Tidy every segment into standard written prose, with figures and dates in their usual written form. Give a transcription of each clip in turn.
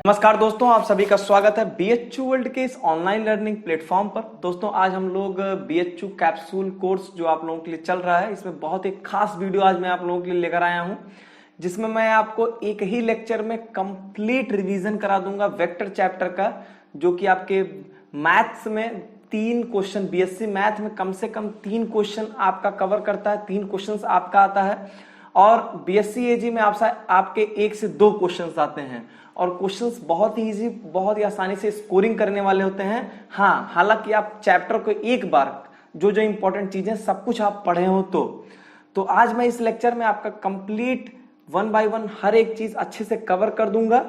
नमस्कार दोस्तों, आप सभी का स्वागत है बीएचयू वर्ल्ड के इस ऑनलाइन लर्निंग प्लेटफॉर्म पर। दोस्तों आज हम लोग बीएचयू कैप्सूल कोर्स जो आप लोगों के लिए चल रहा है, इसमें बहुत एक खास वीडियो आज मैं आप लोगों के लिए लेकर आया हूं, जिसमें मैं आपको एक ही लेक्चर में कंप्लीट रिवीजन करा दूंगा वेक्टर चैप्टर का, जो कि आपके मैथ्स में 3 क्वेश्चन, बीएससी मैथ में कम से कम 3 क्वेश्चन आपका कवर करता है, 3 क्वेश्चन आपका आता है। और बीएससी एजी में आपके 1 से 2 क्वेश्चंस आते हैं और क्वेश्चंस बहुत ही इजी, बहुत ही आसानी से स्कोरिंग करने वाले होते हैं। हाँ, हालांकि आप चैप्टर को एक बार जो जो इंपॉर्टेंट चीजें सब कुछ आप पढ़े हो तो आज मैं इस लेक्चर में आपका कंप्लीट 1 बाय 1 हर एक चीज अच्छे से कवर कर दूंगा।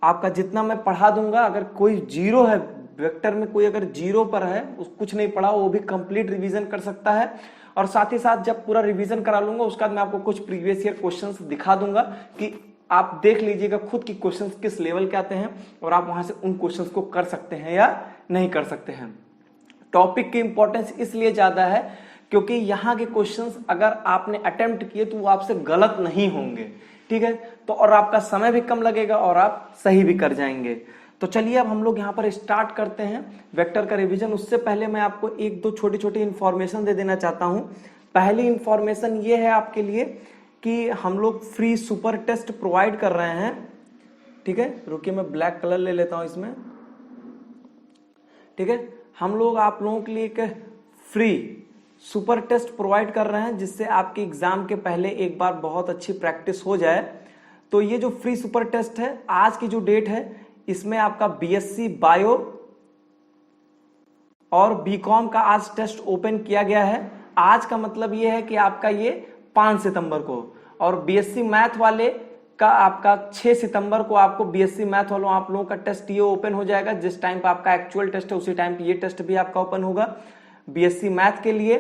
आपका जितना मैं पढ़ा दूंगा, अगर कोई जीरो है वेक्टर में, कोई अगर जीरो पर है, कुछ नहीं पढ़ा, वो भी कंप्लीट रिवीजन कर सकता है। और साथ ही साथ जब पूरा रिवीजन करा लूंगा, उसके बाद मैं आपको कुछ प्रीवियस ईयर क्वेश्चंस दिखा दूंगा कि आप देख लीजिएगा खुद की क्वेश्चंस किस लेवल के आते हैं और आप वहां से उन क्वेश्चंस को कर सकते हैं या नहीं कर सकते हैं। टॉपिक की इंपॉर्टेंस इसलिए ज्यादा है क्योंकि यहाँ के क्वेश्चंस अगर आपने अटेम्प्ट किए तो वो आपसे गलत नहीं होंगे, ठीक है। तो और आपका समय भी कम लगेगा और आप सही भी कर जाएंगे। तो चलिए अब हम लोग यहाँ पर स्टार्ट करते हैं वेक्टर का रिवीजन। उससे पहले मैं आपको 1-2 छोटी छोटी इंफॉर्मेशन दे देना चाहता हूँ। पहली इंफॉर्मेशन ये है आपके लिए कि हम लोग फ्री सुपर टेस्ट प्रोवाइड कर रहे हैं, ठीक है। रुकिए मैं ब्लैक कलर ले लेता हूं इसमें, ठीक है। हम लोग आप लोगों के लिए एक फ्री सुपर टेस्ट प्रोवाइड कर रहे हैं, जिससे आपके एग्जाम के पहले एक बार बहुत अच्छी प्रैक्टिस हो जाए। तो ये जो फ्री सुपर टेस्ट है, आज की जो डेट है, इसमें आपका बीएससी बायो और बीकॉम का आज टेस्ट ओपन किया गया है। आज का मतलब ये है कि आपका ये 5 सितंबर को, और बीएससी मैथ वाले का आपका 6 सितंबर को आपको बीएससी मैथ वालों आप लोगों का टेस्ट ये ओपन हो जाएगा। जिस टाइम पे आपका एक्चुअल टेस्ट है उसी टाइम पे ये टेस्ट भी आपका ओपन होगा बीएससी मैथ के लिए,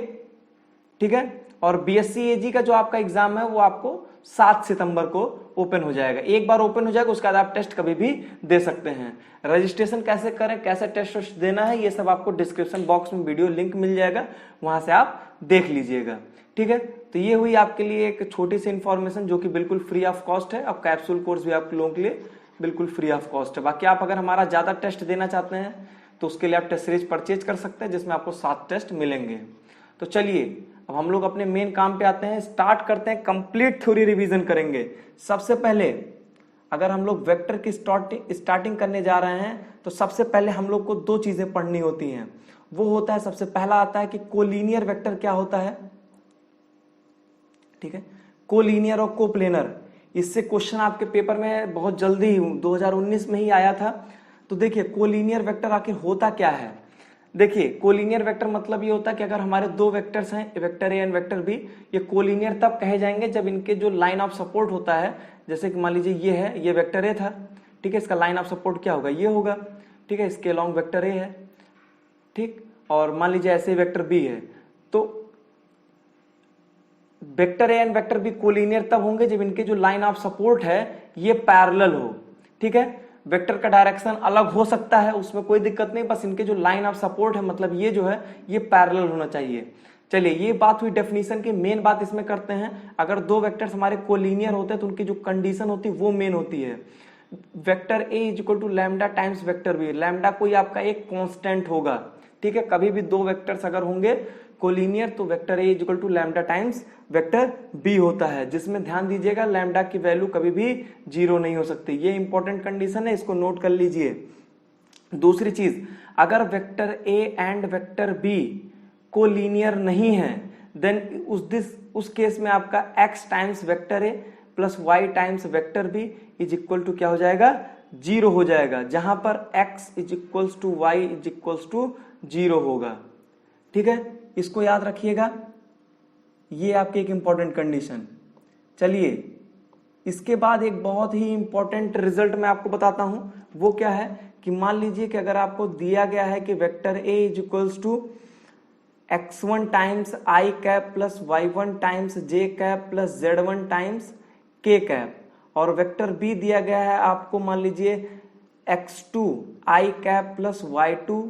ठीक है। और बीएससी एजी का जो आपका एग्जाम है वो आपको 7 सितंबर को ओपन हो जाएगा। एक बार ओपन हो जाएगा, उसके बाद आप टेस्ट कभी भी दे सकते हैं। रजिस्ट्रेशन कैसे करें, कैसे टेस्ट देना है, ये सब आपको डिस्क्रिप्शन बॉक्स में वीडियो लिंक मिल जाएगा, वहां से आप देख लीजिएगा, ठीक है। तो ये हुई आपके लिए एक छोटी सी इंफॉर्मेशन जो कि बिल्कुल फ्री ऑफ कॉस्ट है। अब कैप्सूल कोर्स भी आप लोगों के लिए बिल्कुल फ्री ऑफ कॉस्ट है। बाकी आप अगर हमारा ज्यादा टेस्ट देना चाहते हैं तो उसके लिए आप टेस्ट सीरीज परचेज कर सकते हैं, जिसमें आपको 7 टेस्ट मिलेंगे। तो चलिए अब हम लोग अपने मेन काम पे आते हैं, स्टार्ट करते हैं। कंप्लीट थ्योरी रिवीजन करेंगे। सबसे पहले अगर हम लोग वेक्टर की स्टार्टिंग करने जा रहे हैं तो सबसे पहले हम लोग को 2 चीजें पढ़नी होती हैं। वो होता है, सबसे पहला आता है कि कोलिनियर वेक्टर क्या होता है, ठीक है। कोलिनियर और कोप्लेनर, इससे क्वेश्चन आपके पेपर में बहुत जल्दी 2019 में ही आया था। तो देखिए कोलिनियर वेक्टर आखिर होता क्या है। देखिए कोलिनियर वेक्टर मतलब ये होता है कि अगर हमारे 2 वेक्टर्स हैं, vector A and vector B, ये कोलिनियर तब कहे जाएंगे जब इनके जो लाइन ऑफ सपोर्ट होता है, जैसे कि मान लीजिए ये है, ये वेक्टर ए था, ठीक है, इसका लाइन ऑफ सपोर्ट क्या होगा, ये होगा, ठीक है, इसके अलॉन्ग वेक्टर ए है, ठीक। और मान लीजिए ऐसे वेक्टर बी है, तो vector A and vector B collinear तब होंगे जब इनके जो लाइन ऑफ सपोर्ट है ये पैरेलल हो, ठीक है। वेक्टर का डायरेक्शन अलग हो सकता है, उसमें कोई दिक्कत नहीं, बस इनके जो लाइन ऑफ सपोर्ट है, मतलब ये जो है ये पैरेलल होना चाहिए। चलिए ये बात हुई डेफिनेशन की। मेन बात इसमें करते हैं, अगर 2 वेक्टर्स हमारे कोलिनियर होते हैं तो उनकी जो कंडीशन होती है वो मेन होती है। Vector A is equal to lambda times vector B. Lambda कोई आपका एक कांस्टेंट होगा, ठीक है। कभी भी 2 वेक्टर्स अगर होंगे कोलिनियर तो vector A is equal to lambda times vector B होता है, जिसमें ध्यान दीजिएगा लैम्डा की वैल्यू कभी भी 0 नहीं हो सकती। ये इंपॉर्टेंट कंडीशन है, इसको नोट कर लीजिए। दूसरी चीज, अगर vector A and vector B collinear नहीं है, देन उस केस में आपका x times vector A plus y times vector B is equal to क्या हो जाएगा, 0 हो जाएगा, जहां पर x is equals to y is equals to 0 होगा, ठीक है। इसको याद रखिएगा, ये आपकी एक इंपॉर्टेंट कंडीशन। चलिए इसके बाद एक बहुत ही इंपॉर्टेंट रिजल्ट मैं आपको बताता हूं। वो क्या है कि मान लीजिए कि अगर आपको दिया गया है कि vector A is equals to x1 times I cap plus y1 times J cap plus z1 times K cap, और वेक्टर बी दिया गया है आपको मान लीजिए x2 I cap plus y2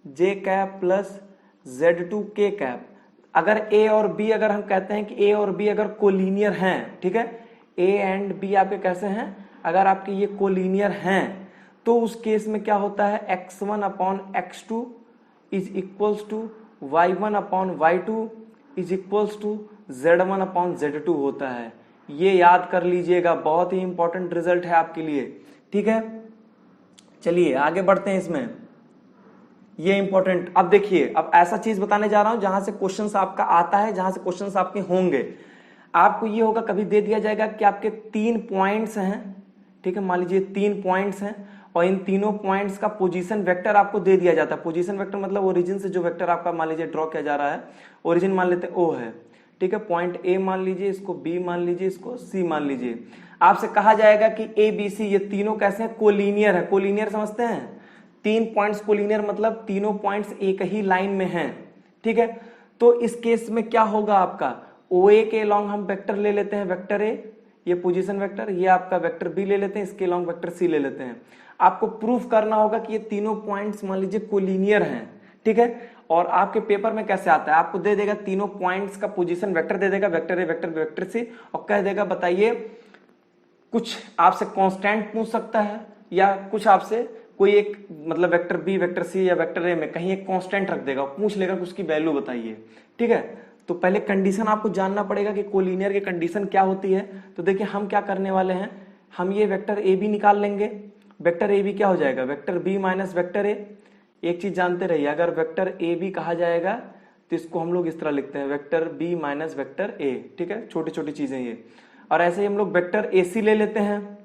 J cap plus z2 K cap. अगर a और b, अगर हम कहते हैं कि a और b अगर कोलिनियर हैं, ठीक है, a एंड b आपके कैसे हैं, अगर आपके ये कोलिनियर हैं तो उस केस में क्या होता है, x1 upon x2 is equals to y1 upon y2 is equals to z1 upon z2 होता है। ये याद कर लीजिएगा, बहुत ही इंपॉर्टेंट रिजल्ट है आपके लिए। ठीक है, चलिए आगे बढ़ते हैं इसमें, ये इंपॉर्टेंट। अब देखिए, अब ऐसा चीज बताने जा रहा हूं जहां से क्वेश्चंस आपका आता है, जहां से क्वेश्चंस आपके होंगे। आपको ये होगा, कभी दे दिया जाएगा कि आपके 3 पॉइंट्स हैं, ठीक है, मान लीजिए 3 पॉइंट्स हैं और इन तीनों पॉइंट्स का पोजीशन वेक्टर आपको दे दिया जाता है। पोजीशन वेक्टर मतलब ओरिजिन से जो वेक्टर आपका मान लीजिए ड्रॉ किया जा रहा है, ओरिजिन मान लेते हैं O है, ठीक है, पॉइंट A मान लीजिए, इसको B मान लीजिए, इसको C मान लीजिए। आपसे कहा जाएगा कि ABC ये तीनों कैसे हैं, कोलिनियर है। कोलिनियर समझते हैं, 3 पॉइंट्स कोलिनियर मतलब तीनों पॉइंट्स एक ही लाइन में हैं। ठीक है, तो इस केस में क्या होगा, आपका OA के लॉन्ग हम वेक्टर ले लेते हैं, वेक्टर A, ये पोजीशन वेक्टर, ये आपका वेक्टर B ले लेते हैं, इसके लॉन्ग वेक्टर C ले लेते हैं। आपको प्रूफ करना होगा कि ये तीनों पॉइंट्स मान लीजिए कोलिनियर हैं। ठीक है, और आपके पेपर में कैसे आता है, आपको दे देगा तीनों पॉइंट्स का पोजीशन वेक्टर दे देगा, vector A, vector B, vector C, और कह देगा बताइए, कुछ आपसे कांस्टेंट पूछ सकता है या कुछ आपसे कोई एक मतलब वेक्टर B, वेक्टर C या वेक्टर A में कहीं एक कांस्टेंट रख देगा, पूछ लेगा कि उसकी वैल्यू बताइए। ठीक है, तो पहले कंडीशन आपको जानना पड़ेगा कि कोलिनियर की कंडीशन क्या होती है। तो देखिए हम क्या करने वाले हैं, हम ये वेक्टर AB निकाल लेंगे। वेक्टर AB क्या हो जाएगा, vector B minus vector A। एक चीज जानते रहिए, अगर वेक्टर AB कहा जाएगा तो इसको हम लोग इस तरह लिखते हैं, vector B minus vector A। ठीक है, छोटी छोटी चीजें ये। और ऐसे ही हम लोग वेक्टर AC ले लेते हैं।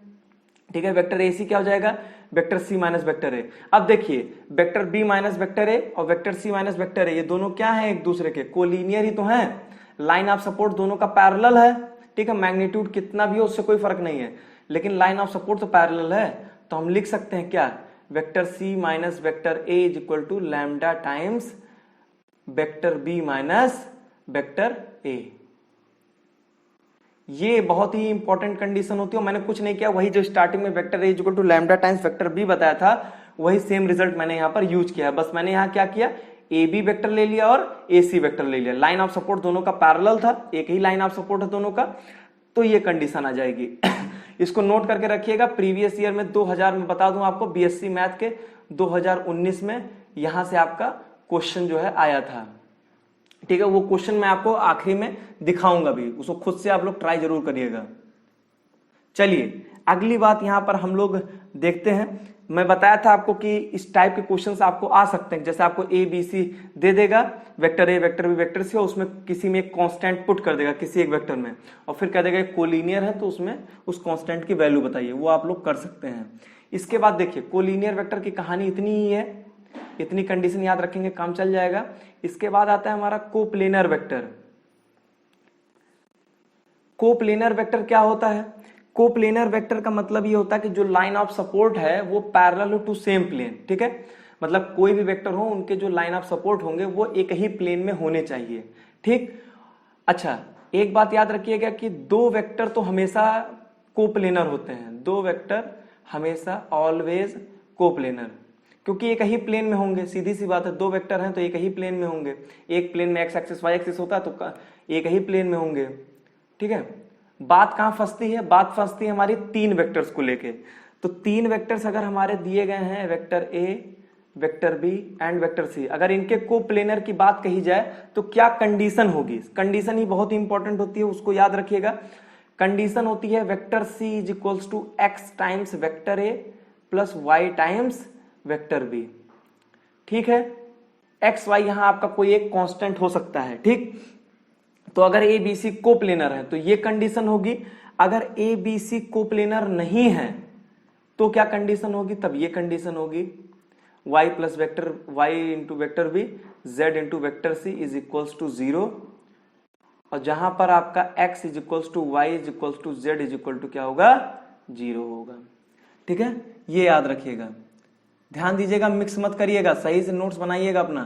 ठीक है, वेक्टर AC क्या हो जाएगा, vector C minus vector A। अब देखिए, vector B minus vector A और vector C minus vector A, ये दोनों क्या हैं, एक दूसरे के कोलिनियर ही तो हैं। लाइन ऑफ सपोर्ट दोनों का पैरेलल है। ठीक है, मैग्नीट्यूड कितना भी हो उससे कोई फर्क नहीं है, लेकिन लाइन ऑफ सपोर्ट तो पैरेलल है। तो हम लिख सकते हैं क्या, vector C minus vector A is equal to lambda times vector B minus vector A। ये बहुत ही इंपॉर्टेंट कंडीशन होती है। मैंने कुछ नहीं किया, वही जो स्टार्टिंग में vector A equal to lambda times vector B बताया था, वही सेम रिजल्ट मैंने यहाँ पर यूज किया। बस मैंने यहाँ क्या किया, AB वेक्टर ले लिया और AC वेक्टर ले लिया। लाइन ऑफ सपोर्ट दोनों का पैरेलल था, एक ही लाइन ऑफ सपोर्ट है दोनों का, तो ये कंडीशन आ जाएगी। इसको नोट करके रखिएगा, प्रीवियस ईयर में 2000 में बता दूं आपको, BSc मैथ के 2019 में यहां से आपका क्वेश्चन जो है आया था। ठीक है, वो क्वेश्चन मैं आपको आखिरी में दिखाऊंगा भी, उसको खुद से आप लोग ट्राई जरूर करिएगा। चलिए अगली बात यहां पर हम लोग देखते हैं। मैं बताया था आपको कि इस टाइप के क्वेश्चंस आपको आ सकते हैं, जैसे आपको ABC दे देगा, vector A, vector B, vector C, और उसमें किसी में एक कांस्टेंट पुट कर देगा किसी एक वेक्टर में, और फिर कह देगा कोलिनियर है तो उसमें उस कांस्टेंट की वैल्यू बताइए। वो आप लोग कर सकते हैं। इसके बाद देखिए, कोलिनियर वेक्टर की कहानी इतनी ही है, इतनी कंडीशन याद रखेंगे काम चल जाएगा। इसके बाद आता है हमारा कोप्लेनर वेक्टर। कोप्लेनर वेक्टर क्या होता है, कोप्लेनर वेक्टर का मतलब ये होता है कि जो लाइन ऑफ सपोर्ट है वो पैरेलल हो टू सेम प्लेन। ठीक है, मतलब कोई भी वेक्टर हो, उनके जो लाइन ऑफ सपोर्ट होंगे वो एक ही प्लेन में होने चाहिए। ठीक, अच्छा एक बात याद रखिएगा कि दो वेक्टर तो हमेशा कोप्लेनर होते हैं, दो वेक्टर हमेशा ऑलवेज कोप्लेनर, क्योंकि एक ही प्लेन में होंगे। सीधी सी बात है, दो वेक्टर हैं तो एक ही प्लेन में होंगे। एक प्लेन में एक्स एक्सिस वाई एक्सिस होता है तो एक ही प्लेन में होंगे। ठीक है, बात कहां फंसती है, बात फंसती है हमारी 3 वेक्टर्स को लेके। तो 3 वेक्टर्स अगर हमारे दिए गए हैं, vector A, vector B and vector C, अगर इनके कोप्लेनर की बात कही जाए तो क्या कंडीशन होगी। कंडीशन ही बहुत इंपॉर्टेंट होती है, उसको याद रखिएगा। कंडीशन होती है vector C is equals to X times vector A plus Y times vector B। ठीक है, एक्स वाई यहां आपका कोई एक कांस्टेंट हो सकता है। ठीक, तो अगर ABC कोप्लेनर है तो ये कंडीशन होगी। अगर ABC कोप्लेनर नहीं है तो क्या कंडीशन होगी, तब ये कंडीशन होगी, y plus vector y into vector B, z into vector C is equals to 0, और जहां पर आपका x is equals to y is equals to z is equal to क्या होगा, 0 होगा। ठीक है, ये याद रखिएगा, ध्यान दीजिएगा, मिक्स मत करिएगा, सही से नोट्स बनाइएगा अपना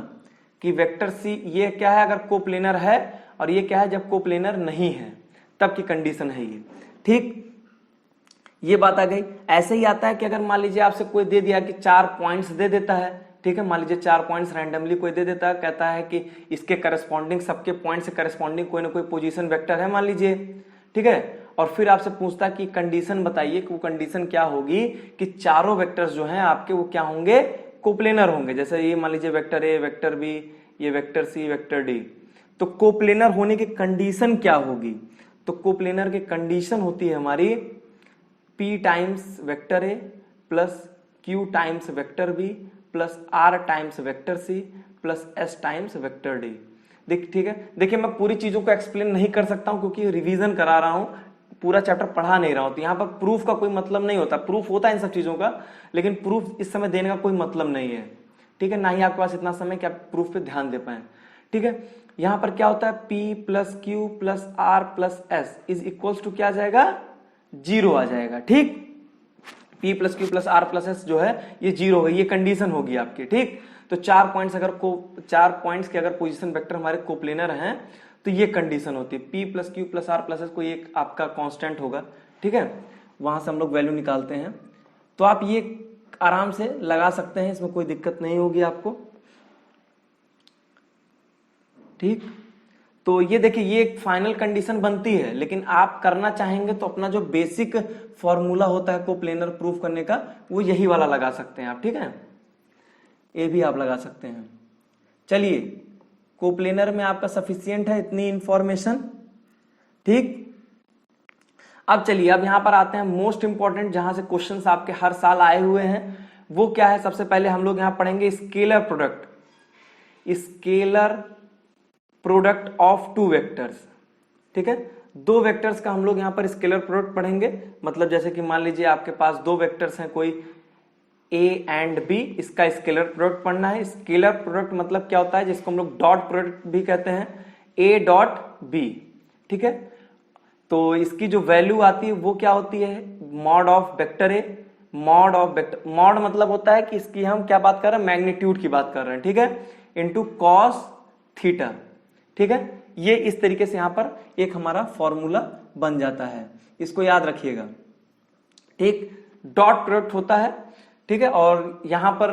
कि वेक्टर C ये क्या है अगर कोप्लेनर है, और ये क्या है जब कोप्लेनर नहीं है, तब की कंडीशन है ये। ठीक, ये बात आ गई। ऐसे ही आता है कि अगर मान लीजिए आपसे कोई दे दिया कि 4 पॉइंट्स दे देता है। ठीक है, मान लीजिए 4 पॉइंट्स रैंडमली कोई दे देता है, कहता है कि इसके करस्पॉन्डिंग, सबके पॉइंट से करस्पॉन्डिंग कोई ना कोई पोजीशन वेक्टर है मान लीजिए। ठीक है, और फिर आपसे पूछता कि कंडीशन बताइए कि वो कंडीशन क्या होगी कि चारों वेक्टर्स जो हैं आपके वो क्या होंगे, कोप्लेनर होंगे। जैसे ये मान लीजिए वेक्टर ए, वेक्टर बी, ये वेक्टर सी, वेक्टर डी, तो कोप्लेनर होने की कंडीशन क्या होगी? तो कोप्लेनर की कंडीशन होती है हमारी p times vector A plus q times vector B plus r times vector C plus s times vector D. ठीक है, देखिए मैं पूरी चीजों को एक्सप्लेन नहीं कर सकता हूं क्योंकि रिवीजन करा रहा हूं, पूरा चैप्टर पढ़ा नहीं रहा हूं, तो यहां पर प्रूफ का कोई मतलब नहीं होता। प्रूफ होता है इन सब चीजों का, लेकिन प्रूफ इस समय देने का कोई मतलब नहीं है। ठीक है, ना ही आपके पास इतना समय कि आप प्रूफ पे ध्यान दे पाए। ठीक है, यहां पर क्या होता है, p plus Q plus R plus S is equals to क्या आ जाएगा, 0 आ जाएगा। ठीक, p plus Q plus R plus S जो है ये 0 होगी, ये कंडीशन होगी आपकी। ठीक, तो 4 पॉइंट्स के अगर पोजीशन वेक्टर हमारे कोप्लेनर हैं तो ये कंडीशन होती है। p plus Q plus R plus S कोई एक आपका कांस्टेंट होगा। ठीक है, वहां से हम लोग वैल्यू निकालते हैं, तो आप ये आराम से लगा सकते हैं, इसमें कोई दिक्कत नहीं होगी आपको। ठीक, तो ये देखिए ये एक फाइनल कंडीशन बनती है, लेकिन आप करना चाहेंगे तो अपना जो बेसिक फॉर्मूला होता है कोप्लेनर प्रूफ करने का वो यही वाला लगा सकते हैं आप। ठीक है, ये भी आप लगा सकते हैं। चलिए, कोप्लेनर में आपका सफिशियंट है इतनी इंफॉर्मेशन। ठीक, अब चलिए अब यहां पर आते हैं मोस्ट इंपॉर्टेंट, जहां से क्वेश्चंस आपके हर साल आए हुए हैं। वो क्या है, सबसे पहले हम लोग यहां पढ़ेंगे scalar product, scalar product of two vectors. ठीक है, दो वेक्टर्स का हम लोग यहां पर स्केलर प्रोडक्ट पढ़ेंगे। मतलब जैसे कि मान लीजिए आपके पास दो वेक्टर्स हैं, कोई a एंड b, इसका स्केलर प्रोडक्ट पढ़ना है। स्केलर प्रोडक्ट मतलब क्या होता है, जिसको हम लोग डॉट प्रोडक्ट भी कहते हैं, a डॉट b। ठीक है, तो इसकी जो वैल्यू आती है वो क्या होती है, mod of vector a, mod of vector, mod मतलब होता है कि इसकी हम क्या बात कर रहे हैं, मैग्नीट्यूड की बात कर रहे हैं। ठीक है, इंटू कॉस थीटा। ठीक है, ये इस तरीके से यहां पर एक हमारा फॉर्मूला बन जाता है, इसको याद रखिएगा। ठीक, डॉट प्रोडक्ट होता है। ठीक है, और यहां पर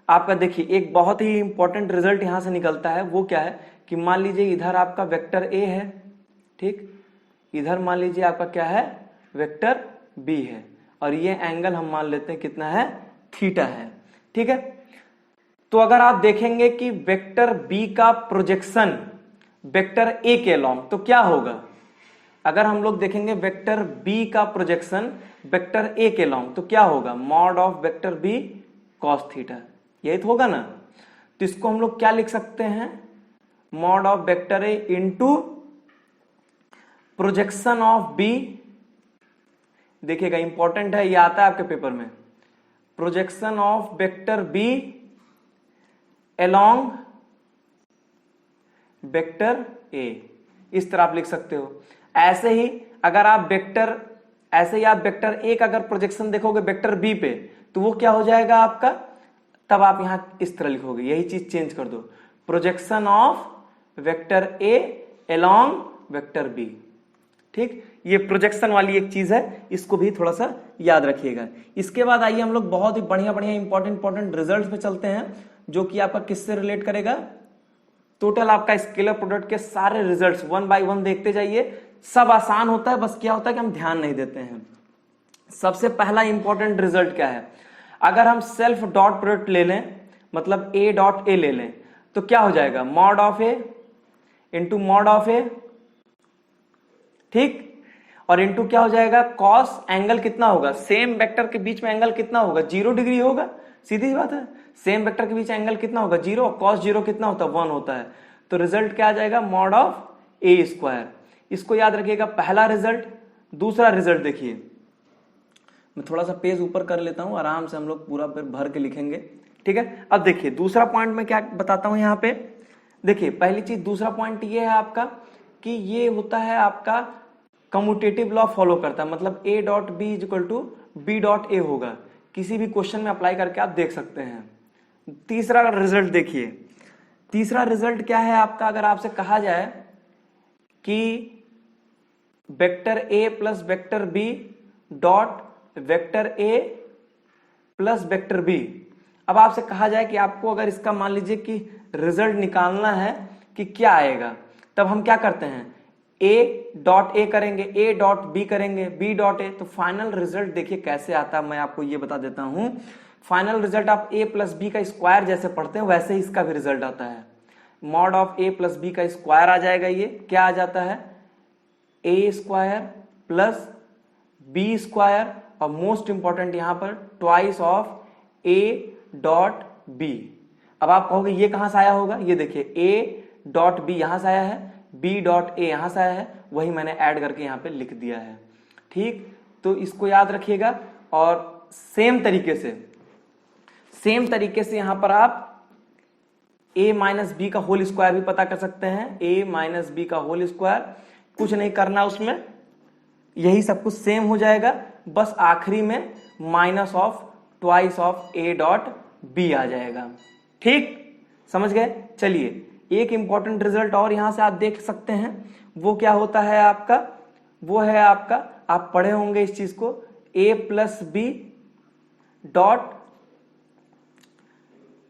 आपका देखिए एक बहुत ही इंपॉर्टेंट रिजल्ट यहां से निकलता है, वो क्या है कि मान लीजिए इधर आपका वेक्टर ए है, ठीक, इधर मान लीजिए आपका क्या है, वेक्टर बी है, और ये एंगल हम मान लेते हैं कितना है, थीटा है। ठीक है, तो अगर आप देखेंगे कि वेक्टर बी का प्रोजेक्शन वेक्टर ए के अलोंग, तो क्या होगा, अगर हम लोग देखेंगे वेक्टर बी का प्रोजेक्शन वेक्टर ए के लॉन्ग, तो क्या होगा, mod of vector B cos theta, यही तो होगा ना। तो इसको हम लोग क्या लिख सकते हैं, mod of vector A into projection of B. देखिएगा इंपॉर्टेंट है, ये आता है आपके पेपर में, projection of vector B along vector A, इस तरह आप लिख सकते हो। ऐसे ही अगर आप वेक्टर, ऐसे ही आप वेक्टर ए का अगर प्रोजेक्शन देखोगे वेक्टर बी पे, तो वो क्या हो जाएगा आपका, तब आप यहां इस तरह लिखोगे, यही चीज चेंज कर दो, projection of vector A along vector B. ठीक, ये प्रोजेक्शन वाली एक चीज है, इसको भी थोड़ा सा याद रखिएगा। इसके बाद आइए हम लोग बहुत ही बढ़िया बढ़िया इंपॉर्टेंट रिजल्ट पे चलते हैं, जो कि आपका किससे रिलेट करेगा, टोटल आपका स्केलर प्रोडक्ट के सारे रिजल्ट्स 1 बाय 1 देखते जाइए। सब आसान होता है, बस क्या होता है कि हम ध्यान नहीं देते हैं। सबसे पहला इंपॉर्टेंट रिजल्ट क्या है, अगर हम सेल्फ डॉट प्रोडक्ट ले लें, मतलब a डॉट ए ले लें, तो क्या हो जाएगा, mod of A into mod of A. ठीक, और इंटू क्या हो जाएगा, कॉस, एंगल कितना होगा, सेम वेक्टर के बीच में एंगल कितना होगा, 0 डिग्री होगा, सीधी बात है, सेम वेक्टर के बीच एंगल कितना होगा, 0, कॉस 0 कितना होता है, 1 होता है। तो रिजल्ट क्या आ जाएगा, मॉड ऑफ ए स्क्वायर। इसको याद रखिएगा, पहला रिजल्ट। दूसरा रिजल्ट देखिए, मैं थोड़ा सा पेज ऊपर कर लेता हूं, आराम से हम लोग पूरा भर के लिखेंगे। ठीक है, अब देखिए दूसरा पॉइंट मैं क्या बताता हूं यहां पे। देखिए पहली चीज, दूसरा पॉइंट ये है आपका कि ये होता है आपका कम्यूटेटिव लॉ फॉलो करता है, मतलब a dot B is equal to B dot A होगा, किसी भी क्वेश्चन में अप्लाई करके आप देख सकते हैं। तीसरा रिजल्ट देखिए, तीसरा रिजल्ट क्या है आपका, अगर आपसे कहा जाए कि vector A plus vector B dot vector A plus vector B, अब आपसे कहा जाए कि आपको अगर इसका मान लीजिए कि रिजल्ट निकालना है कि क्या आएगा, तब हम क्या करते हैं, ए डॉट ए करेंगे, ए डॉट बी करेंगे, बी डॉट ए, तो फाइनल रिजल्ट देखिए कैसे आता है, मैं आपको ये बता देता हूं। फाइनल रिजल्ट आप ए प्लस बी का स्क्वायर जैसे पढ़ते हैं वैसे ही इसका भी रिजल्ट आता है। Mod of A plus B का स्क्वायर आ जाएगा, ये क्या आ जाता है, A square plus B square, और मोस्ट इंपॉर्टेंट यहां पर twice of A dot B. अब आप कहोगे ये कहां से आया होगा, ये देखिए ए डॉट बी यहां से आया है, बी डॉट ए यहां से आया है, वही मैंने ऐड करके यहां पे लिख दिया है। ठीक, तो इसको याद रखिएगा। और सेम तरीके से यहां पर आप a माइनस बी का होल स्क्वायर भी पता कर सकते हैं। a माइनस बी का होल स्क्वायर, कुछ नहीं करना उसमें, यही सब कुछ सेम हो जाएगा, बस आखिरी में minus of twice of a dot B आ जाएगा। ठीक, समझ गए। चलिए, एक इंपॉर्टेंट रिजल्ट और यहां से आप देख सकते हैं, वो क्या होता है आपका, वो है आपका, आप पढ़े होंगे इस चीज को, a plus B dot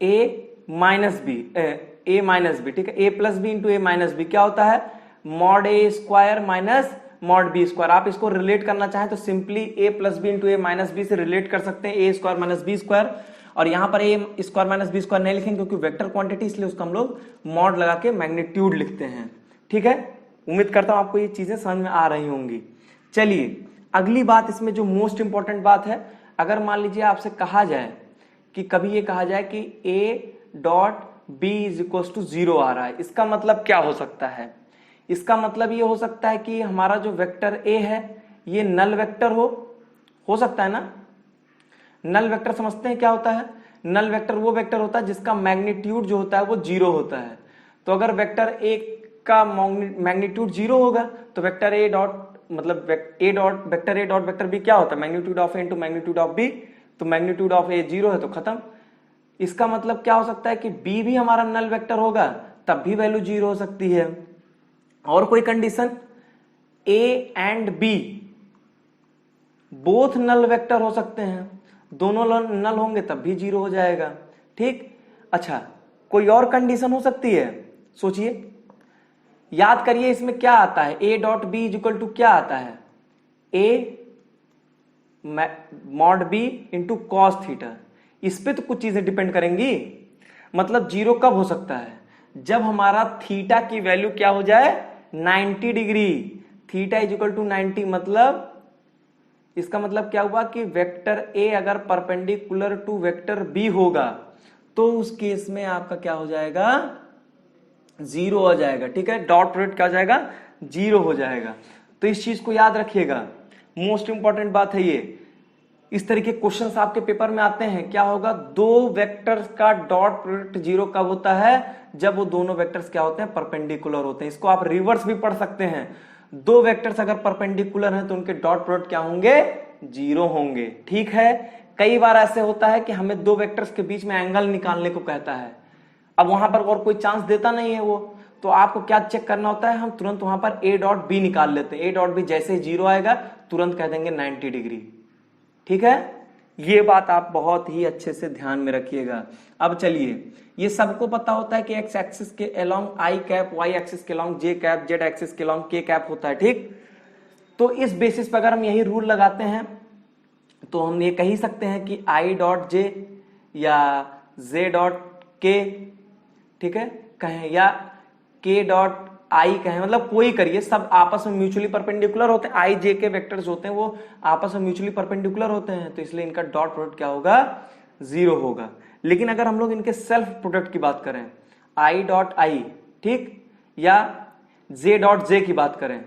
A minus B, ठीक है, A plus B into A minus B क्या होता है, mod A square minus mod B square. आप इसको रिलेट करना चाहें तो simply A plus B into A minus B से रिलेट कर सकते हैं, A square minus B square. और यहां पर A square minus B square नहीं लिखेंगे क्योंकि वेक्टर क्वांटिटी, इसलिए उसको हम लोग मॉड लगा के मैग्नीट्यूड लिखते हैं। ठीक है, उम्मीद करता हूं आपको ये चीजें समझ में आ रही होंगी। चलिए, अगली बात इसमें जो मोस्ट इंपॉर्टेंट बात है, अगर मान लीजिए आपसे कहा जाए कि कभी ये कहा जाए कि A dot B is equal to 0 आ रहा है, इसका मतलब क्या हो सकता है, इसका मतलब ये हो सकता है कि हमारा जो वेक्टर ए है ये नल वेक्टर हो सकता है ना। नल वेक्टर समझते हैं क्या होता है, नल वेक्टर वो वेक्टर होता है जिसका मैग्नीट्यूड जो होता है वो 0 होता है। तो अगर वेक्टर ए का मैग्नीट्यूड 0 होगा तो वेक्टर ए डॉट मतलब vector A dot vector B क्या होता है, magnitude of A into magnitude of B, तो मैग्नीट्यूड ऑफ ए 0 है तो खत्म। इसका मतलब क्या हो सकता है कि बी भी हमारा नल वेक्टर होगा, तब भी वैल्यू 0 हो सकती है। और कोई condition, A and B both null vector हो सकते हैं, दोनों नल होंगे तब भी 0 हो जाएगा। ठीक, अच्छा, कोई और कंडीशन हो सकती है, सोचिए, याद करिए इसमें क्या आता है, A dot B is equal to क्या आता है, A mod B into cos theta. इस पे तो कुछ चीजें डिपेंड करेंगी। मतलब 0 कब हो सकता है, जब हमारा थीटा की वैल्यू क्या हो जाए 90 degree, theta is equal to 90, मतलब इसका मतलब क्या हुआ कि वेक्टर ए अगर परपेंडिकुलर टू वेक्टर बी होगा तो उस केस में आपका क्या हो जाएगा, 0 हो जाएगा। ठीक है, डॉट प्रोडक्ट क्या हो जाएगा, 0 हो जाएगा। तो इस चीज को याद रखिएगा, मोस्ट इंपॉर्टेंट बात है ये। इस तरीके क्वेश्चंस आपके पेपर में आते हैं, क्या होगा, दो वेक्टर्स का डॉट प्रोडक्ट 0 कब होता है, जब वो दोनों वेक्टर्स क्या होते हैं, परपेंडिकुलर होते हैं। इसको आप रिवर्स भी पढ़ सकते हैं, दो वेक्टर्स अगर परपेंडिकुलर हैं तो उनके डॉट प्रोडक्ट क्या होंगे, 0 होंगे। ठीक है, कई बार ऐसे होता है कि हमें दो वेक्टर्स के बीच में एंगल निकालने को कहता है, अब वहां पर और कोई चांस देता नहीं है वो, तो आपको क्या चेक करना होता है, हम तुरंत वहां पर ए डॉट बी निकाल लेते हैं। ए डॉट बी जैसे ही 0 आएगा तुरंत कह देंगे 90 डिग्री। ठीक है, ये बात आप बहुत ही अच्छे से ध्यान में रखिएगा। अब चलिए, ये सबको पता होता है कि एक्स एक्सिस के अलोंग आई कैप, वाई एक्सिस के अलोंग जे कैप, जेड एक्सिस के अलोंग के कैप होता है। ठीक, तो इस बेसिस पर अगर हम यही रूल लगाते हैं तो हम ये कह ही सकते हैं कि आई डॉट जे या जे डॉट के, ठीक है, कहें, या के डॉट आई कहें, मतलब कोई करिए, सब आपस में म्यूचुअली परपेंडिकुलर होते हैं। आई जे के वेक्टर्स होते हैं वो आपस में म्यूचुअली परपेंडिकुलर होते हैं, तो इसलिए इनका डॉट प्रोडक्ट क्या होगा, 0 होगा। लेकिन अगर हम लोग इनके सेल्फ प्रोडक्ट की बात करें, आई डॉट आई, ठीक, या जे डॉट जे की बात करें,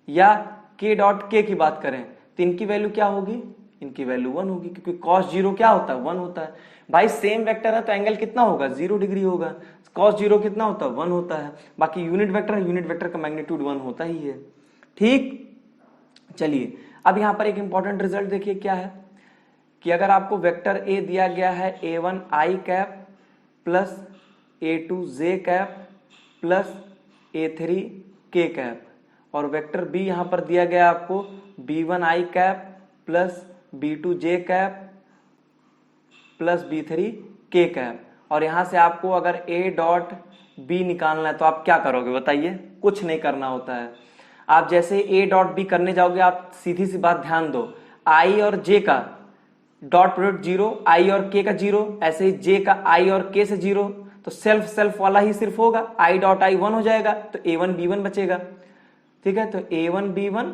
या के डॉट के की बात करें, तो इनकी वैल्यू क्या होगी, इनकी वैल्यू 1 होगी, क्योंकि cos 0 क्या होता है, 1 होता है। भाई सेम वेक्टर है तो एंगल कितना होगा, 0 डिग्री होगा। cos 0 कितना होता है, 1 होता है। बाकी यूनिट वेक्टर है, यूनिट वेक्टर का मैग्नीट्यूड 1 होता ही है। ठीक, चलिए अब यहां पर एक इंपॉर्टेंट रिजल्ट देखिए क्या है, कि अगर आपको वेक्टर ए दिया गया है a1 आई कैप प्लस a2 जे कैप प्लस a3 के कैप, और वेक्टर बी यहां पर दिया गया आपको b1 आई कैप प्लस b2 जे कैप प्लस b3 के कैप, और यहां से आपको अगर a डॉट बी निकालना है तो आप क्या करोगे बताइए, कुछ नहीं करना होता है। आप जैसे ए डॉट बी करने जाओगे, आप सीधी सी बात ध्यान दो, आई और जे का डॉट प्रोडक्ट जीरो, आई और के का जीरो, ऐसे ही जे का आई और के से जीरो, तो सेल्फ सेल्फ वाला ही सिर्फ होगा, आई डॉट आई 1 हो जाएगा, तो A1 B1 बचेगा। ठीक है, तो A1 B1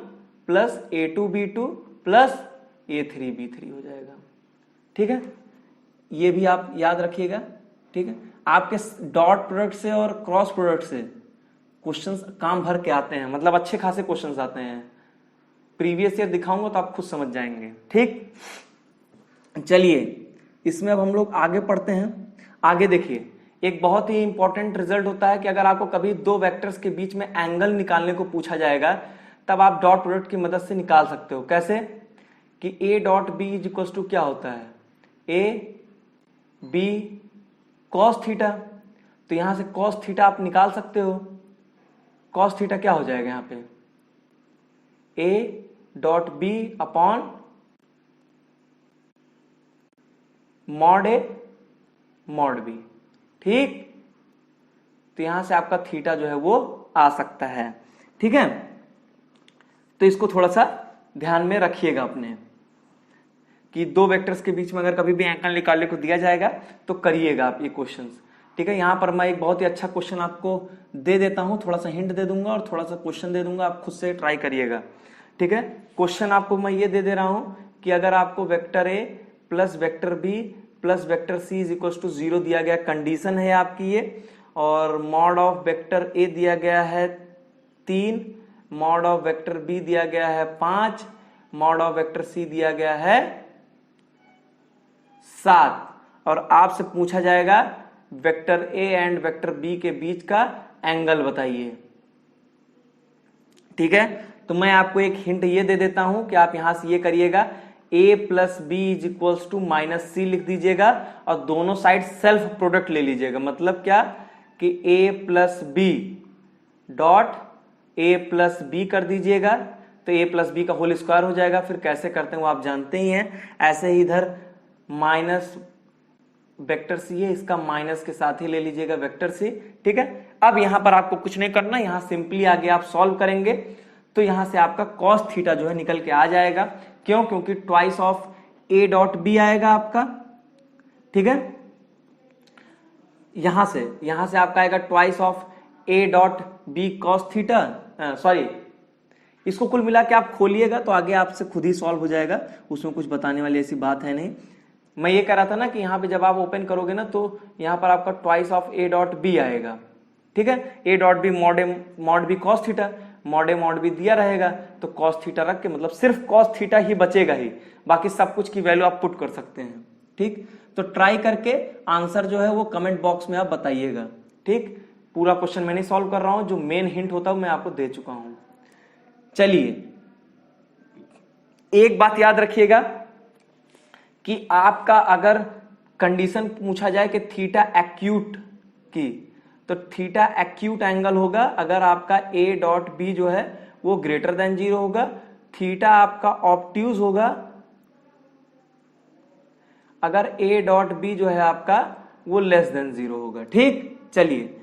plus A2 B2 plus A3 B3 हो जाएगा। ठीक है, ये भी आप याद रखिएगा। ठीक है, आपके डॉट प्रोडक्ट से और क्रॉस प्रोडक्ट से क्वेश्चंस काम भर के आते हैं, मतलब अच्छे खासे क्वेश्चंस आते हैं। प्रीवियस ईयर दिखाऊंगा तो आप खुद समझ जाएंगे। ठीक, चलिए इसमें अब हम लोग आगे पढ़ते हैं। आगे देखिए, एक बहुत ही इंपॉर्टेंट रिजल्ट होता है कि अगर आपको कभी दो वेक्टर्स के बीच में एंगल निकालने को पूछा जाएगा, तब आप डॉट प्रोडक्ट की मदद से निकाल सकते हो। कैसे कि A dot B is equal to क्या होता है, ए बी कॉस थीटा, तो यहां से कॉस थीटा आप निकाल सकते हो। कॉस थीटा क्या हो जाएगा यहाँ पे, A dot B upon mod A mod B. ठीक, तो यहां से आपका थीटा जो है वो आ सकता है। ठीक है, तो इसको थोड़ा सा ध्यान में रखिएगा अपने, कि दो वेक्टर्स के बीच में अगर कभी भी एंगल निकालने को दिया जाएगा तो करिएगा आप ये क्वेश्चंस। ठीक है, यहां पर मैं एक बहुत ही अच्छा क्वेश्चन आपको दे देता हूं, थोड़ा सा हिंट दे दूंगा और थोड़ा सा क्वेश्चन दे दूंगा, आप खुद से ट्राई करिएगा। ठीक है, क्वेश्चन आपको मैं ये दे रहा हूं कि अगर आपको vector A plus vector B plus vector C is equal to 0 दिया गया, कंडीशन है आपकी ये, और मॉड ऑफ वेक्टर ए दिया गया है 3, मॉड ऑफ वेक्टर बी दिया गया है 5, मॉड ऑफ वेक्टर सी दिया गया है 7, और आपसे पूछा जाएगा vector A and vector B के बीच का एंगल बताइए। ठीक है, तो मैं आपको एक हिंट ये दे देता हूं कि आप यहां से ये करिएगा, a plus B is equals to minus C लिख दीजिएगा और दोनों साइड सेल्फ प्रोडक्ट ले लीजिएगा। मतलब क्या कि a plus B dot a plus B कर दीजिएगा, तो a प्लस बी का होल स्क्वायर हो जाएगा। फिर कैसे करते हैं वो आप जानते ही हैं। ऐसे ही इधर माइनस वेक्टर सी है, इसका माइनस के साथ ही ले लीजिएगा वेक्टर सी। ठीक है, अब यहां पर आपको कुछ नहीं करना, यहां सिंपली आगे आप सॉल्व करेंगे तो यहां से आपका कॉस थीटा जो है निकल के आ जाएगा। क्यों? क्योंकि twice of A dot B आएगा आपका। ठीक है, यहां से आपका आएगा twice of A dot B cos theta, sorry, इसको कुल मिला के आप खोलिएगा तो आगे आपसे खुद ही सॉल्व हो जाएगा, उसमें कुछ बताने वाली ऐसी बात है नहीं। मैं ये कह रहा था ना कि यहाँ पे जब आप ओपन करोगे ना तो यहाँ पर आपका twice of A dot B आएगा। ठीक है, A dot B mod B cos theta, mod A mod B दिया रहेगा तो कॉस थीटा रख के, मतलब सिर्फ कॉस थीटा ही बचेगा ही, बाकी सब कुछ की वैल्यू आप पुट कर सकते हैं। ठीक, तो ट्राई करके आंसर जो है वो कमेंट बॉक्स में आप बताइएगा। ठीक, पूरा क्वेश्चन मैं नहीं सॉल्व कर रहा हूं, जो मेन हिंट होता है मैं आपको दे चुका हूं। चलिए एक बात याद रखिएगा कि आपका अगर कंडीशन पूछा जाए कि थीटा एक्यूट की, तो थीटा एक्यूट एंगल होगा अगर आपका ए डॉट बी जो है वो ग्रेटर देन 0 होगा, थीटा आपका ऑब्ट्यूज होगा अगर ए डॉट बी जो है आपका वो लेस देन 0 होगा। ठीक, चलिए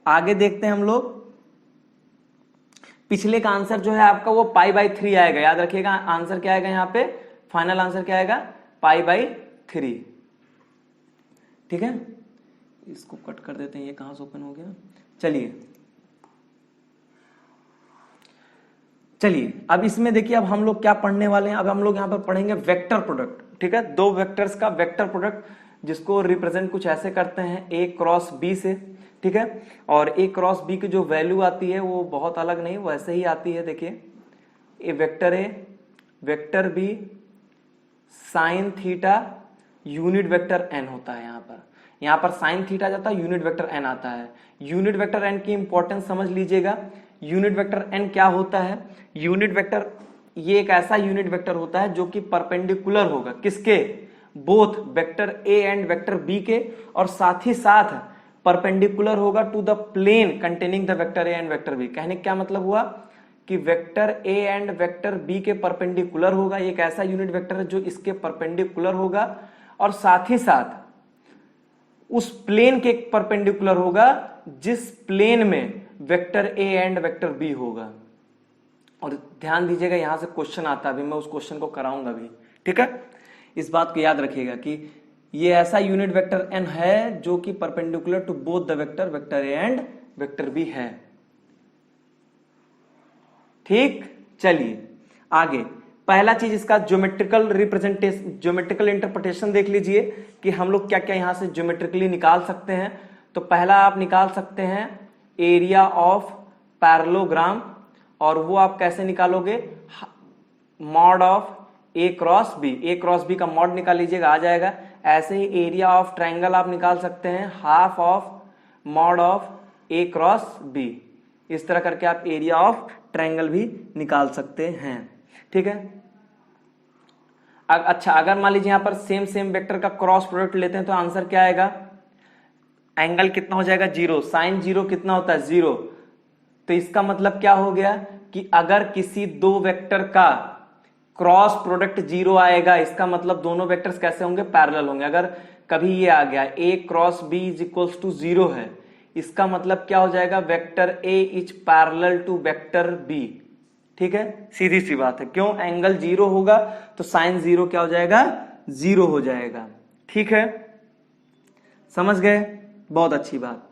आगे देखते हैं हम लोग। पिछले का आंसर जो है आपका वो π/3 आएगा, याद रखिएगा। आंसर क्या आएगा यहाँ पे, फाइनल आंसर क्या आएगा, π/3। ठीक है, इसको कट कर देते हैं, ये कहां से ओपन हो गया। चलिए अब इसमें देखिए, अब हम लोग क्या पढ़ने वाले हैं। अब हम लोग यहां पर पढ़ेंगे वेक्टर प्रोडक्ट। ठीक है, दो वेक्टर्स का वेक्टर प्रोडक्ट, जिसको रिप्रेजेंट कुछ ऐसे करते हैं ए क्रॉस बी से। ठीक है, और ए क्रॉस बी की जो वैल्यू आती है वो बहुत अलग नहीं, वैसे ही आती है। देखिए, A vector B sine theta unit vector N होता है। यहाँ पर साइन थीटा जाता है, यूनिट वेक्टर एन आता है। यूनिट वेक्टर एन की इंपॉर्टेंस समझ लीजिएगा। यूनिट वेक्टर एन क्या होता है, यूनिट वेक्टर ये एक ऐसा यूनिट वेक्टर होता है जो कि परपेंडिकुलर होगा किसके, both vector A and vector B के, और साथ ही साथ परपेंडिकुलर होगा to the plane containing the vector A and vector B. कहने क्या मतलब हुआ कि vector A and vector B के परपेंडिकुलर होगा। एक ऐसा यूनिट वेक्टर है जो इसके परपेंडिकुलर होगा और साथ ही साथ उस प्लेन के परपेंडिकुलर होगा जिस प्लेन में vector A and vector B होगा। और ध्यान दीजिएगा यहां से क्वेश्चन आता है, अभी मैं उस क्वेश्चन को कराऊंगा भी, ठीक है। इस बात को याद रखिएगा कि ये ऐसा यूनिट वेक्टर n है जो कि perpendicular to both the vector vector A and vector B है। ठीक, चलिए आगे। पहला चीज इसका ज्योमेट्रिकल रिप्रेजेंटेशन, ज्योमेट्रिकल इंटरप्रिटेशन देख लीजिए कि हम लोग क्या क्या यहां से ज्योमेट्रिकली निकाल सकते हैं। तो पहला आप निकाल सकते हैं एरिया ऑफ पैरेललोग्राम, और वो आप कैसे निकालोगे, mod of A cross B, A cross B का मॉड निकाल लीजिएगा, आ जाएगा। ऐसे ही एरिया ऑफ ट्राइंगल आप निकाल सकते हैं, half of mod of A cross B. इस तरह करके आप एरिया ऑफ ट्राइंगल भी निकाल सकते हैं, ठीक है। अच्छा, अगर मान लीजिए यहां पर सेम सेम वेक्टर का क्रॉस प्रोडक्ट लेते हैं तो आंसर क्या आएगा, एंगल कितना हो जाएगा, 0, साइन 0 कितना होता है, 0। तो इसका मतलब क्या हो गया कि अगर किसी दो वेक्टर का क्रॉस प्रोडक्ट 0 आएगा, इसका मतलब दोनों वेक्टर्स कैसे होंगे, पैरेलल होंगे। अगर कभी ये आ गया a cross b is equals to 0 है, इसका मतलब क्या हो जाएगा, vector a is parallel to vector b, ठीक है। सीधी सी बात है, क्यों, एंगल 0 होगा तो साइन 0 क्या हो जाएगा, 0 हो जाएगा, ठीक है। समझ गए, बहुत अच्छी बात।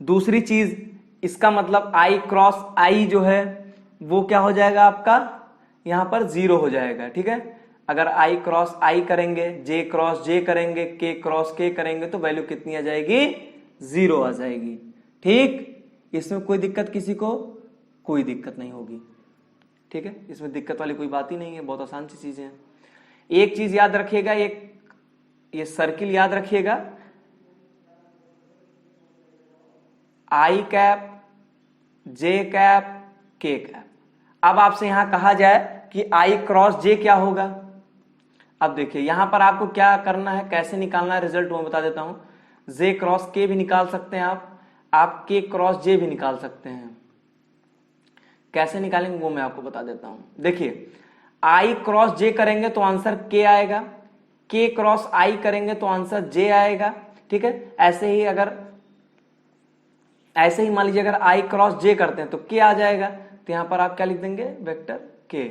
दूसरी चीज, इसका मतलब i क्रॉस i जो है वो क्या हो जाएगा आपका, यहां पर 0 हो जाएगा, ठीक है। अगर i क्रॉस i करेंगे, j क्रॉस j करेंगे, k क्रॉस k करेंगे तो वैल्यू कितनी आ जाएगी, 0 आ जाएगी, ठीक। इसमें कोई दिक्कत किसी को, कोई दिक्कत नहीं होगी, ठीक है। इसमें दिक्कत वाली कोई बात ही नहीं है, बहुत आसान सी चीजें हैं। एक चीज याद रखिएगा, एक ये सर्किल याद रखिएगा, आई कैप, जे कैप, के कैप। अब आपसे यहां कहा जाए कि आई क्रॉस जे क्या होगा। अब देखिए यहां पर आपको क्या करना है, कैसे निकालना है रिजल्ट, मैं बता देता हूं। जे क्रॉस के भी निकाल सकते हैं आप के क्रॉस जे भी निकाल सकते हैं। कैसे निकालेंगे वो मैं आपको बता देता हूं। देखिए आई क्रॉस जे करेंगे तो आंसर के आएगा, के क्रॉस आई करेंगे तो आंसर जे आएगा, ठीक है। ऐसे ही मान लीजिए अगर आई क्रॉस जे करते हैं तो के आ जाएगा, तो यहां पर आप क्या लिख देंगे, वेक्टर के,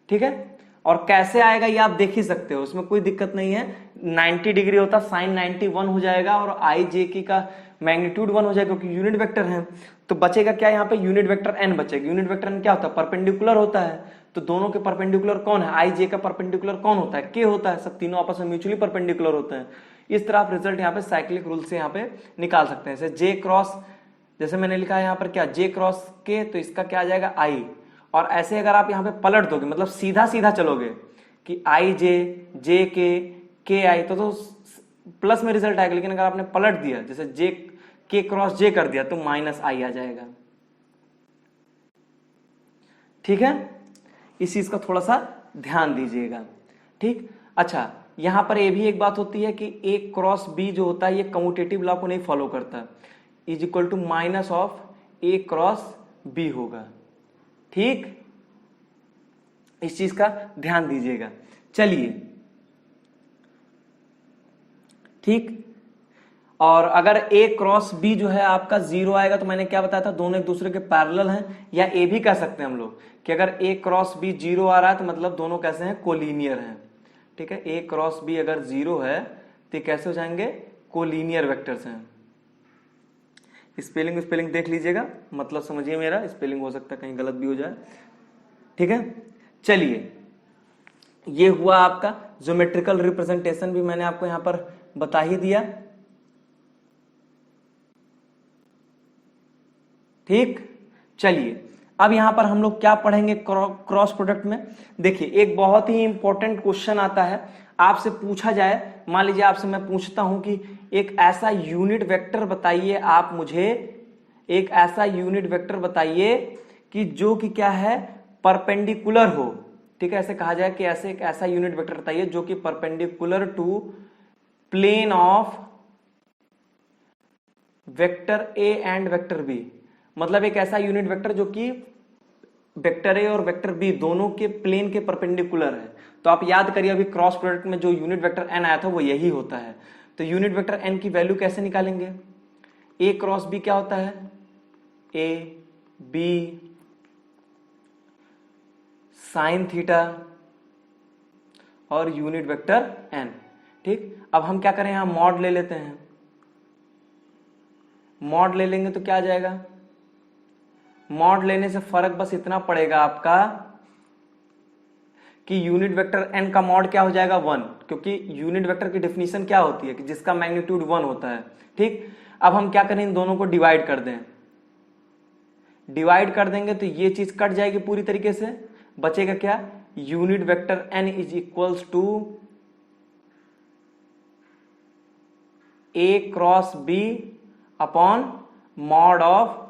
ठीक है। और कैसे आएगा ये आप देख ही सकते हो, उसमें कोई दिक्कत नहीं है। 90 डिग्री होता, साइन 91 हो जाएगा, और आई जे की का मैग्नीट्यूड 1 हो जाएगा क्योंकि यूनिट वेक्टर है। तो बचेगा क्या, यहाँ पे यूनिट वेक्टर एन बचेगा। यूनिट वेक्टर एन क्या होता है, परपेंडिकुलर होता है। तो दोनों के परपेंडिकुलर कौन है, आई जे का परपेंडिकुलर कौन होता है, के होता है। सब तीनों आपस में म्यूचुअली परपेंडिकुलर होते हैं। इस तरह आप रिजल्ट यहाँ पे साइक्लिक रूल से यहाँ पे निकाल सकते हैं। जैसे जे क्रॉस, जैसे मैंने लिखा है यहाँ पर क्या, जे क्रॉस के, तो इसका क्या आ जाएगा, आई। और ऐसे अगर आप यहाँ पे पलट दोगे, मतलब सीधा सीधा चलोगे कि आई जे के आई, तो प्लस में रिजल्ट आएगा। लेकिन अगर आपने पलट दिया, जैसे जे के क्रॉस जे कर दिया, तो माइनस आई आ जाएगा, ठीक है। इस चीज का थोड़ा सा ध्यान दीजिएगा, ठीक। अच्छा, यहां पर ये भी एक बात होती है कि ए क्रॉस बी जो होता है ये कम्यूटेटिव लॉ को नहीं फॉलो करता, is equal to minus of A cross B होगा, ठीक। इस चीज का ध्यान दीजिएगा। चलिए, ठीक। और अगर ए क्रॉस बी जो है आपका 0 आएगा, तो मैंने क्या बताया था, दोनों एक दूसरे के पैरेलल हैं। या ए भी कह सकते हैं हम लोग कि अगर ए क्रॉस बी 0 आ रहा है तो मतलब दोनों कैसे हैं, कोलिनियर हैं, ठीक है। ए क्रॉस बी अगर 0 है तो कैसे हो जाएंगे, कोलिनियर वेक्टर्स हैं। स्पेलिंग देख लीजिएगा, मतलब समझिए मेरा, स्पेलिंग हो सकता है कहीं गलत भी हो जाए, ठीक है। चलिए, ये हुआ आपका ज्योमेट्रिकल रिप्रेजेंटेशन, भी मैंने आपको यहां पर बता ही दिया, ठीक। चलिए, अब यहां पर हम लोग क्या पढ़ेंगे क्रॉस प्रोडक्ट में। देखिए, एक बहुत ही इंपॉर्टेंट क्वेश्चन आता है, आपसे पूछा जाए, मान लीजिए आपसे मैं पूछता हूं कि एक ऐसा यूनिट वेक्टर बताइए, आप मुझे एक ऐसा यूनिट वेक्टर बताइए कि जो कि क्या है, परपेंडिकुलर हो, ठीक है। ऐसे कहा जाए कि ऐसे एक ऐसा यूनिट वेक्टर बताइए जो कि perpendicular to plane of vector A and vector B. मतलब एक ऐसा यूनिट वेक्टर जो कि वेक्टर ए और वेक्टर बी दोनों के प्लेन के परपेंडिकुलर है। तो आप याद करिए, अभी क्रॉस प्रोडक्ट में जो यूनिट वेक्टर एन आया था वो यही होता है। तो यूनिट वेक्टर एन की वैल्यू कैसे निकालेंगे, ए क्रॉस बी क्या होता है, ए बी साइन थीटा और यूनिट वेक्टर एन। ठीक, अब हम क्या करें, यहां मॉड ले लेते हैं। मॉड ले लेंगे तो क्या आ जाएगा, मॉड लेने से फर्क बस इतना पड़ेगा आपका कि यूनिट वेक्टर एन का मॉड क्या हो जाएगा 1, क्योंकि यूनिट वेक्टर की डेफिनेशन क्या होती है कि जिसका मैग्नीट्यूड 1 होता है। ठीक, अब हम क्या करें, इन दोनों को डिवाइड कर दें। डिवाइड कर देंगे तो ये चीज कट जाएगी पूरी तरीके से, बचेगा क्या, unit vector N is equals to A cross B upon mod of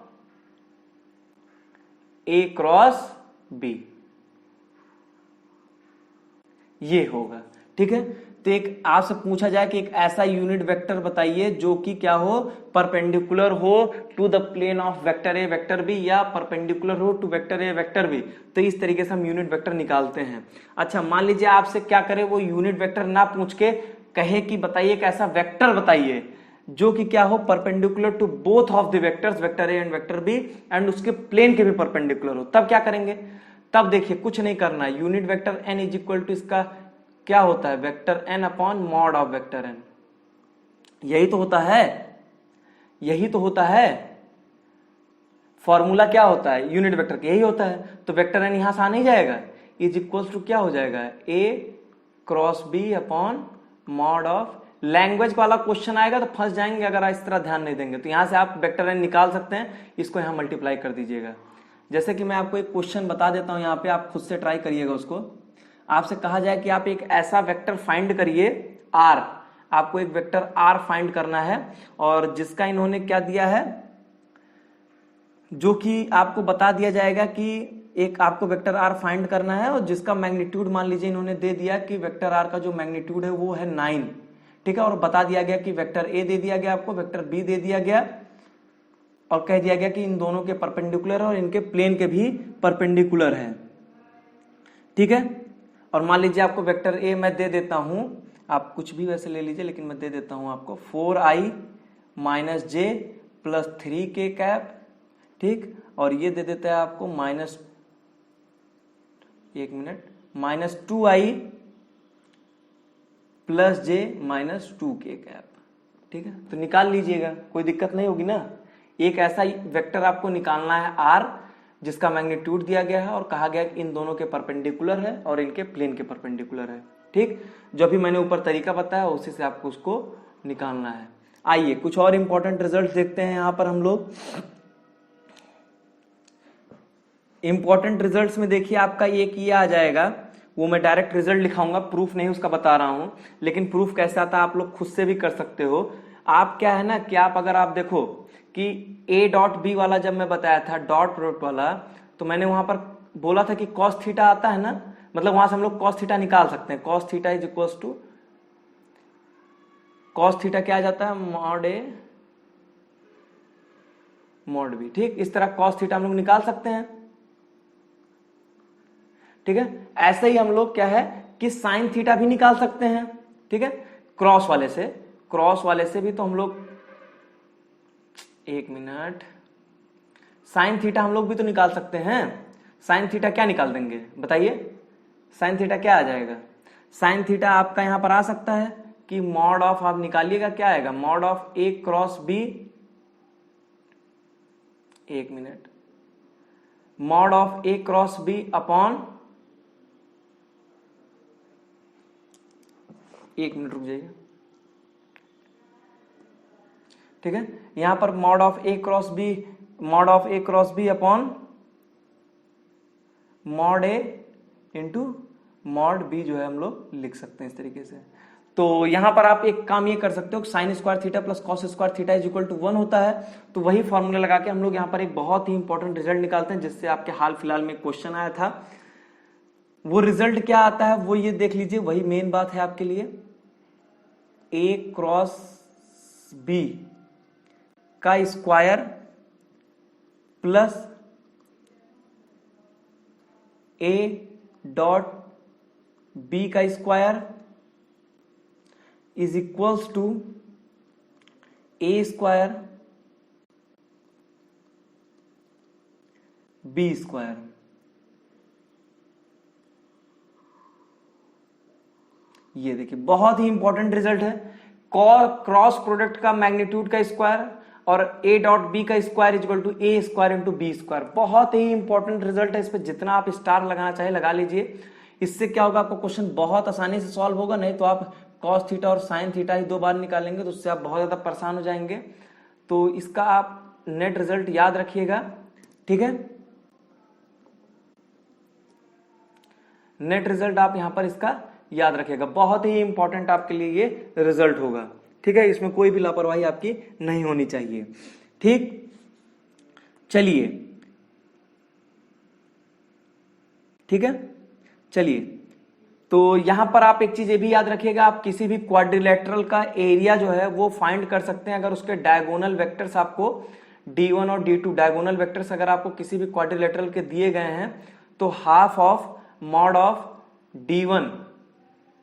A cross B, ये होगा। ठीक है, तो एक आपसे पूछा जाए कि एक ऐसा यूनिट वेक्टर बताइए जो कि क्या हो, परपेंडिकुलर हो to the plane of vector A vector B, या परपेंडिकुलर हो to vector A vector B. तो इस तरीके से हम यूनिट वेक्टर निकालते हैं। अच्छा, मान लीजिए आपसे क्या करे, वो यूनिट वेक्टर ना पूछ के कहे कि बताइए एक ऐसा वेक्टर बताइए जो कि क्या हो, perpendicular to both of the vectors vector A and vector B, and उसके प्लेन के भी परपेंडिकुलर हो, तब क्या करेंगे। तब देखिए कुछ नहीं करना है, unit vector N is equal to इसका क्या होता है, vector N upon mod of vector N. यही तो होता है, यही तो होता है फॉर्मूला, क्या होता है यूनिट वेक्टर का, यही होता है। तो वेक्टर एन यहां से आ नहीं जाएगा, इज इक्वल टू क्या हो जाएगा, A cross B upon mod of. Language वाला क्वेश्चन आएगा तो फंस जाएंगे अगर इस तरह ध्यान नहीं देंगे। तो यहां से आप वेक्टर एन निकाल सकते हैं, इसको यहां मल्टीप्लाई कर दीजिएगा। जैसे कि मैं आपको एक क्वेश्चन बता देता हूं, यहां पे आप खुद से ट्राई करिएगा उसको। आपसे कहा जाए कि आप एक ऐसा वेक्टर फाइंड करिए आर, आपको एक वेक्टर आर फाइंड करना है, और जिसका इन्होंने क्या दिया है, जो कि आपको बता दिया जाएगा कि एक आपको वेक्टर आर फाइंड करना है, और जिसका मैग्नीट्यूड मान लीजिए इन्होंने दे दिया कि वेक्टर आर का जो मैग्नीट्यूड है वो है 9। ठीक है, और बता दिया गया कि वेक्टर ए दे दिया गया आपको, वेक्टर बी दे दिया गया, और कह दिया गया कि इन दोनों के परपेंडिकुलर है और इनके प्लेन के भी परपेंडिकुलर है। ठीक है, और मान लीजिए आपको वेक्टर ए मैं दे देता हूं, आप कुछ भी वैसे ले लीजिए, लेकिन मैं दे देता हूं आपको 4i माइनस जे प्लस 3k कैप। ठीक, और ये दे देता है आपको माइनस 2i प्लस जे माइनस 2k कैप। ठीक है, तो निकाल लीजिएगा, कोई दिक्कत नहीं होगी ना। एक ऐसा वेक्टर आपको निकालना है आर जिसका मैग्नीट्यूड दिया गया है और कहा गया कि इन दोनों के परपेंडिकुलर है और इनके प्लेन के परपेंडिकुलर है। ठीक, जो भी मैंने ऊपर तरीका बताया उसी से आपको उसको निकालना है। आइए कुछ और इंपॉर्टेंट रिजल्ट देखते हैं। यहां पर हम लोग इंपॉर्टेंट रिजल्ट्स में देखिए आपका एक ये आ जाएगा, वो मैं डायरेक्ट रिजल्ट लिखाऊंगा, प्रूफ नहीं उसका बता रहा हूं, लेकिन प्रूफ कैसे आता है आप लोग खुद से भी कर सकते हो। आप क्या है ना कि आप अगर आप देखो कि a डॉट बी वाला जब मैं बताया था डॉट प्रोडक्ट वाला, तो मैंने वहां पर बोला था कि कॉस थीटा आता है ना, मतलब वहां से हम लोग कॉस थीटा निकाल सकते हैं। Cos theta is equal to cos theta क्या आ जाता है, मॉड ए मॉड बी। ठीक, इस तरह कॉस थीटा हम लोग निकाल सकते हैं। ठीक है, ऐसे ही हम लोग क्या है कि साइन थीटा भी निकाल सकते हैं। ठीक है, क्रॉस वाले से भी तो हम लोग, एक मिनट, साइन थीटा हम लोग भी तो निकाल सकते हैं। साइन थीटा क्या निकाल देंगे बताइए, साइन थीटा क्या आ जाएगा, साइन थीटा आपका यहां पर आ सकता है कि मॉड ऑफ, आप निकालिएगा क्या आएगा, mod of A cross B, एक minute, mod of A cross B upon, एक मिनट रुक जाइए। ठीक है, यहां पर mod of A cross B upon mod A into mod B जो है हम लोग लिख सकते हैं इस तरीके से। तो यहां पर आप एक काम ये कर सकते हो, sine square theta plus cos square theta is equal to 1 होता है। तो वही फॉर्मूला लगा के हम लोग यहां पर एक बहुत ही इंपॉर्टेंट रिजल्ट निकालते हैं, जिससे आपके हाल फिलहाल में क्वेश्चन आया था। वो रिजल्ट क्या आता है वो ये देख लीजिए, वही मेन बात है आपके लिए। ए क्रॉस बी का square plus A dot B का square is equals to A square B square. ये देखिए बहुत ही इंपॉर्टेंट रिजल्ट है, क्रॉस प्रोडक्ट का मैग्नीट्यूड का स्क्वायर और ए डॉट बी का square equal to A square into B square. बहुत ही इंपॉर्टेंट रिजल्ट है, इस पर जितना आप स्टार लगाना चाहे लगा लीजिए। इससे क्या होगा, आपका क्वेश्चन बहुत आसानी से सॉल्व होगा। नहीं तो आप कॉस थीटा और साइन थीटा ही 2 बार निकालेंगे तो उससे आप बहुत ज्यादा परेशान हो जाएंगे। तो इसका आप नेट रिजल्ट याद रखिएगा, ठीक है। नेट रिजल्ट आप यहां पर इसका याद रखिएगा, बहुत ही इंपॉर्टेंट आपके लिए ये रिजल्ट होगा, ठीक है। इसमें कोई भी लापरवाही आपकी नहीं होनी चाहिए, ठीक। चलिए, ठीक है, चलिए। तो यहां पर आप एक चीज ये भी याद रखिएगा, आप किसी भी क्वाड्रिलेटरल का एरिया जो है वो फाइंड कर सकते हैं अगर उसके डायगोनल वेक्टर्स आपको D1 और D2 डायगोनल वेक्टर्स अगर आपको किसी भी क्वाड्रिलेटरल के दिए गए हैं तो half of mod of D1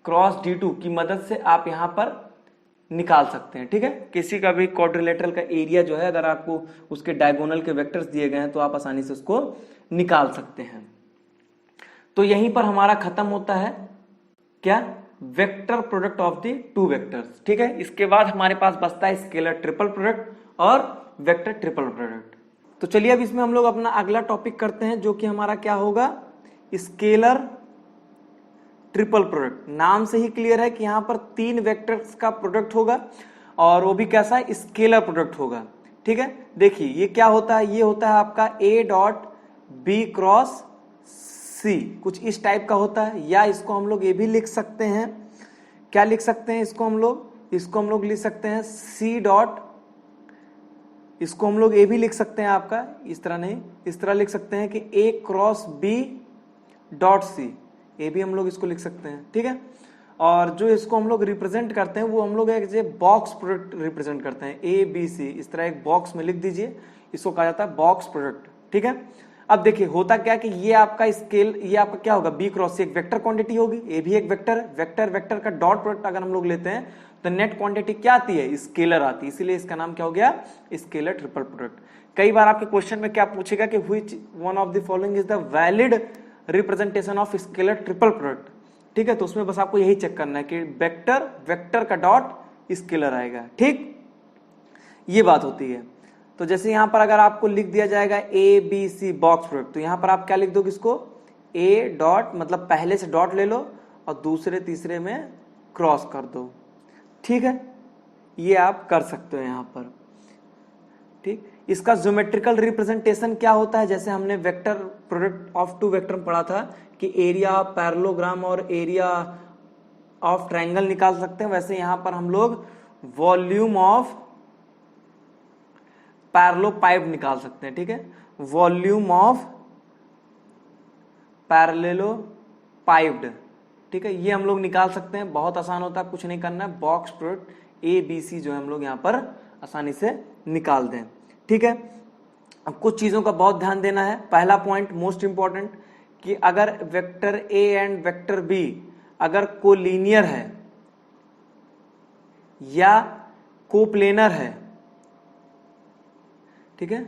cross D2 की मदद से आप यहां पर निकाल सकते हैं, ठीक है। किसी का भी क्वाड्रिलेटरल का एरिया जो है अगर आपको उसके डायगोनल के वेक्टर्स दिए गए हैं तो आप आसानी से उसको निकाल सकते हैं। तो यहीं पर हमारा खत्म होता है क्या, vector product of the two vectors, ठीक है। इसके बाद हमारे पास बचता है स्केलर ट्रिपल प्रोडक्ट और वेक्टर ट्रिपल प्रोडक्ट। तो चलिए अब इसमें हम लोग अपना अगला टॉपिक करते हैं जो कि हमारा क्या होगा, स्केलर ट्रिपल प्रोडक्ट। नाम से ही क्लियर है कि यहां पर 3 वेक्टर्स का प्रोडक्ट होगा और वो भी कैसा है, स्केलर प्रोडक्ट होगा, ठीक है। देखिए ये क्या होता है, ये होता है आपका ए डॉट बी क्रॉस सी, कुछ इस टाइप का होता है। या इसको हम लोग ये भी लिख सकते हैं, क्या लिख सकते हैं इसको हम लोग लिख सकते हैं सी डॉट, इसको हम लोग ये भी लिख सकते हैं आपका इस तरह नहीं, इस तरह लिख सकते हैं कि ए क्रॉस बी डॉट सी, ये भी हम लोग इसको लिख सकते हैं, ठीक है। और जो इसको हम लोग रिप्रेजेंट करते हैं वो हम लोग एक बॉक्स प्रोडक्ट रिप्रेजेंट करते हैं, ए बी सी, इस तरह एक बॉक्स में लिख दीजिए, इसको कहा जाता है बॉक्स प्रोडक्ट, ठीक है। अब देखिए होता क्या कि ये आपका स्केल, ये आपका क्या होगा, बी क्रॉस सी एक वेक्टर क्वांटिटी होगी, ये भी एक वेक्टर है। वेक्टर वेक्टर का डॉट प्रोडक्ट अगर हम लोग लेते हैं तो नेट क्वांटिटी क्या आती है, स्केलर आती है, इसीलिए इसका नाम क्या हो गया, स्केलर ट्रिपल प्रोडक्ट। कई बार आपके क्वेश्चन में क्या पूछेगा कि which one of the following is the valid representation of scalar triple product, ठीक है। तो उसमें बस आपको यही चेक करना है कि वेक्टर वेक्टर का डॉट स्केलर आएगा, ठीक, ये बात होती है। तो जैसे यहां पर अगर आपको लिख दिया जाएगा A B C box product, तो यहां पर आप क्या लिख दोगे इसको, ए डॉट मतलब पहले से डॉट ले लो और दूसरे तीसरे में क्रॉस कर दो, ठीक है। ये आप कर सकते हो यहां पर, ठीक। इसका ज्योमेट्रिकल रिप्रेजेंटेशन क्या होता है, जैसे हमने vector product of two vector में पढ़ा था कि एरिया ऑफ पैरेललोग्राम और एरिया ऑफ ट्रायंगल निकाल सकते हैं, वैसे यहां पर हम लोग वॉल्यूम ऑफ पैरेललोपाइप निकाल सकते हैं, ठीक है। वॉल्यूम ऑफ पैरेललोपाइप्ड, ठीक है, ये हम लोग निकाल सकते हैं, बहुत आसान होता है, कुछ नहीं करना है, box product A B C जो है हम लोग यहाँ पर आसानी से निकाल दें, ठीक है। अब कुछ चीजों का बहुत ध्यान देना है। पहला पॉइंट मोस्ट इंपॉर्टेंट कि अगर vector A and vector B अगर कोलिनियर है या कोप्लेनर है, ठीक है,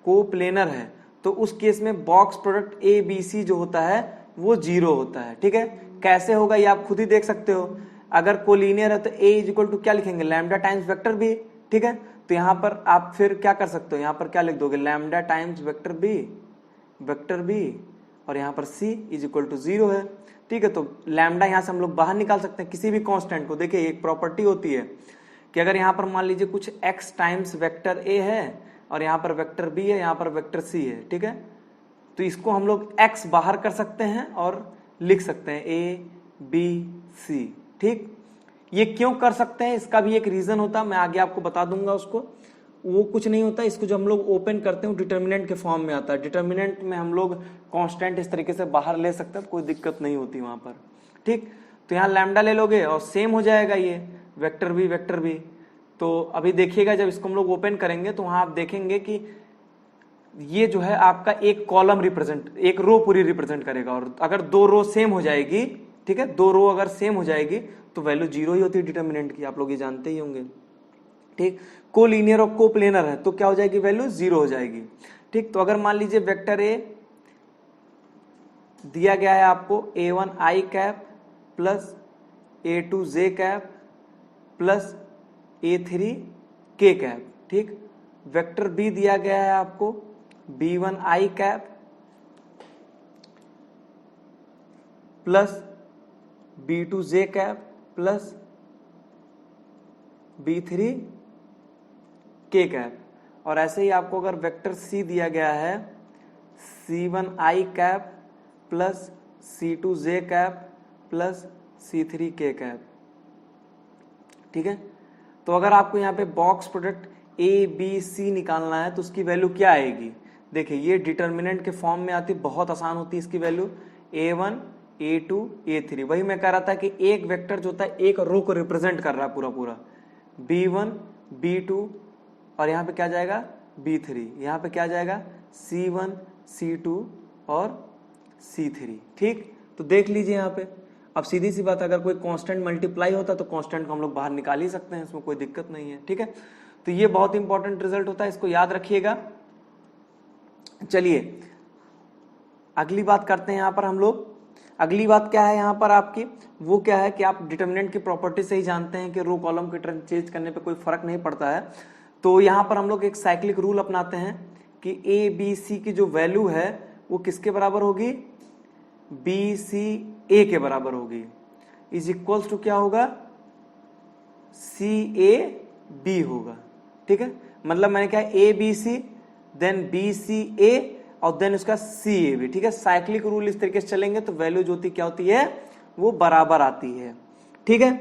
कोप्लेनर है, तो उस केस में box product A B C जो होता है वो 0 होता है, ठीक है। कैसे होगा ये आप खुद ही देख सकते हो। अगर कोलिनियर है तो ए इज इक्वल टू क्या लिखेंगे, लैम्डा टाइम्स वेक्टर बी, ठीक है। तो यहां पर आप फिर क्या कर सकते हो, यहां पर क्या लिख दोगे, लैम्डा टाइम्स वेक्टर बी और यहां पर सी इज इक्वल टू 0 है, ठीक है। तो लैम्डा यहां से हम लोग बाहर निकाल सकते हैं किसी भी कांस्टेंट को। देखिए एक प्रॉपर्टी होती है कि अगर यहां पर मान लीजिए कुछ x टाइम्स वेक्टर ए है और यहां पर वेक्टर बी है, यहां पर वेक्टर सी है, ठीक है, तो इसको हम लोग x बाहर कर सकते हैं और लिख सकते हैं ए बी सी, ठीक। ये क्यों कर सकते हैं, इसका भी एक रीजन होता है, मैं आगे आपको बता दूंगा उसको। वो कुछ नहीं होता, इसको जो हम लोग ओपन करते हैं डिटर्मिनेंट के फॉर्म में आता है। डिटर्मिनेंट में हम लोग कांस्टेंट इस तरीके से बाहर ले सकते हैं, कोई दिक्कत नहीं होती वहां पर, ठीक। तो यहाँ लैम्डा ले लोगे और सेम हो जाएगा ये वेक्टर बी। तो अभी देखिएगा जब इसको हम लोग ओपन करेंगे तो वहां आप देखेंगे कि ये जो है आपका एक कॉलम रिप्रेजेंट, एक रो पूरी रिप्रेजेंट करेगा। और अगर 2 रो सेम हो जाएगी, ठीक है, 2 रो अगर सेम हो जाएगी तो वैल्यू 0 ही होती है डिटर्मिनेंट की, आप लोग ये जानते ही होंगे, ठीक। कोलिनियर और कोप्लेनर है तो क्या हो जाएगी, वैल्यू 0 हो जाएगी। ठीक, तो अगर मान लीजिए वेक्टर ए दिया गया है आपको A1 i cap plus A2 j cap plus A3 k cap, ठीक। वेक्टर बी दिया गया है आपको B1 i cap plus B2 j cap plus B3 k cap, और ऐसे ही आपको अगर वेक्टर सी दिया गया है C1 i cap plus C2 j cap plus C3 k cap, ठीक है। तो अगर आपको यहाँ पे box product A B C निकालना है तो उसकी वैल्यू क्या आएगी? देखिए ये डिटर्मिनेंट के फॉर्म में आती, बहुत आसान होती है इसकी वैल्यू A1 A2 A3। वही मैं कह रहा था कि एक वेक्टर जो होता है एक रो को रिप्रेजेंट कर रहा है पूरा पूरा, B1 B2 और यहाँ पे क्या जाएगा B3, यहाँ पे क्या जाएगा C1 C2 और C3, ठीक। तो देख लीजिए यहाँ पे, अब सीधी सी बात, अगर कोई कांस्टेंट मल्टीप्लाई होता तो कांस्टेंट को हम लोग बाहर निकाल ही सकते हैं, इसमें कोई दिक्कत नहीं है, ठीक है। तो ये बहुत इंपॉर्टेंट रिजल्ट होता है, इसको याद रखिएगा। चलिए अगली बात करते हैं यहाँ पर हम लोग। अगली बात क्या है यहाँ पर आपकी, वो क्या है कि आप डिटर्मिनेंट की प्रॉपर्टी से ही जानते हैं कि रो कॉलम के टर्म चेंज करने पे कोई फर्क नहीं पड़ता है। तो यहाँ पर हम लोग एक साइक्लिक रूल अपनाते हैं कि ए बी सी की जो वैल्यू है वो किसके बराबर होगी, बी सी ए के बराबर होगी, इज इक्वल्स टू क्या होगा, सी ए बी होगा, ठीक है। मतलब मैंने क्या, A B C then B C A और देन उसका सी ए बी, ठीक है। साइक्लिक रूल इस तरीके से चलेंगे तो वैल्यू जो होती क्या होती है, वो बराबर आती है, ठीक है।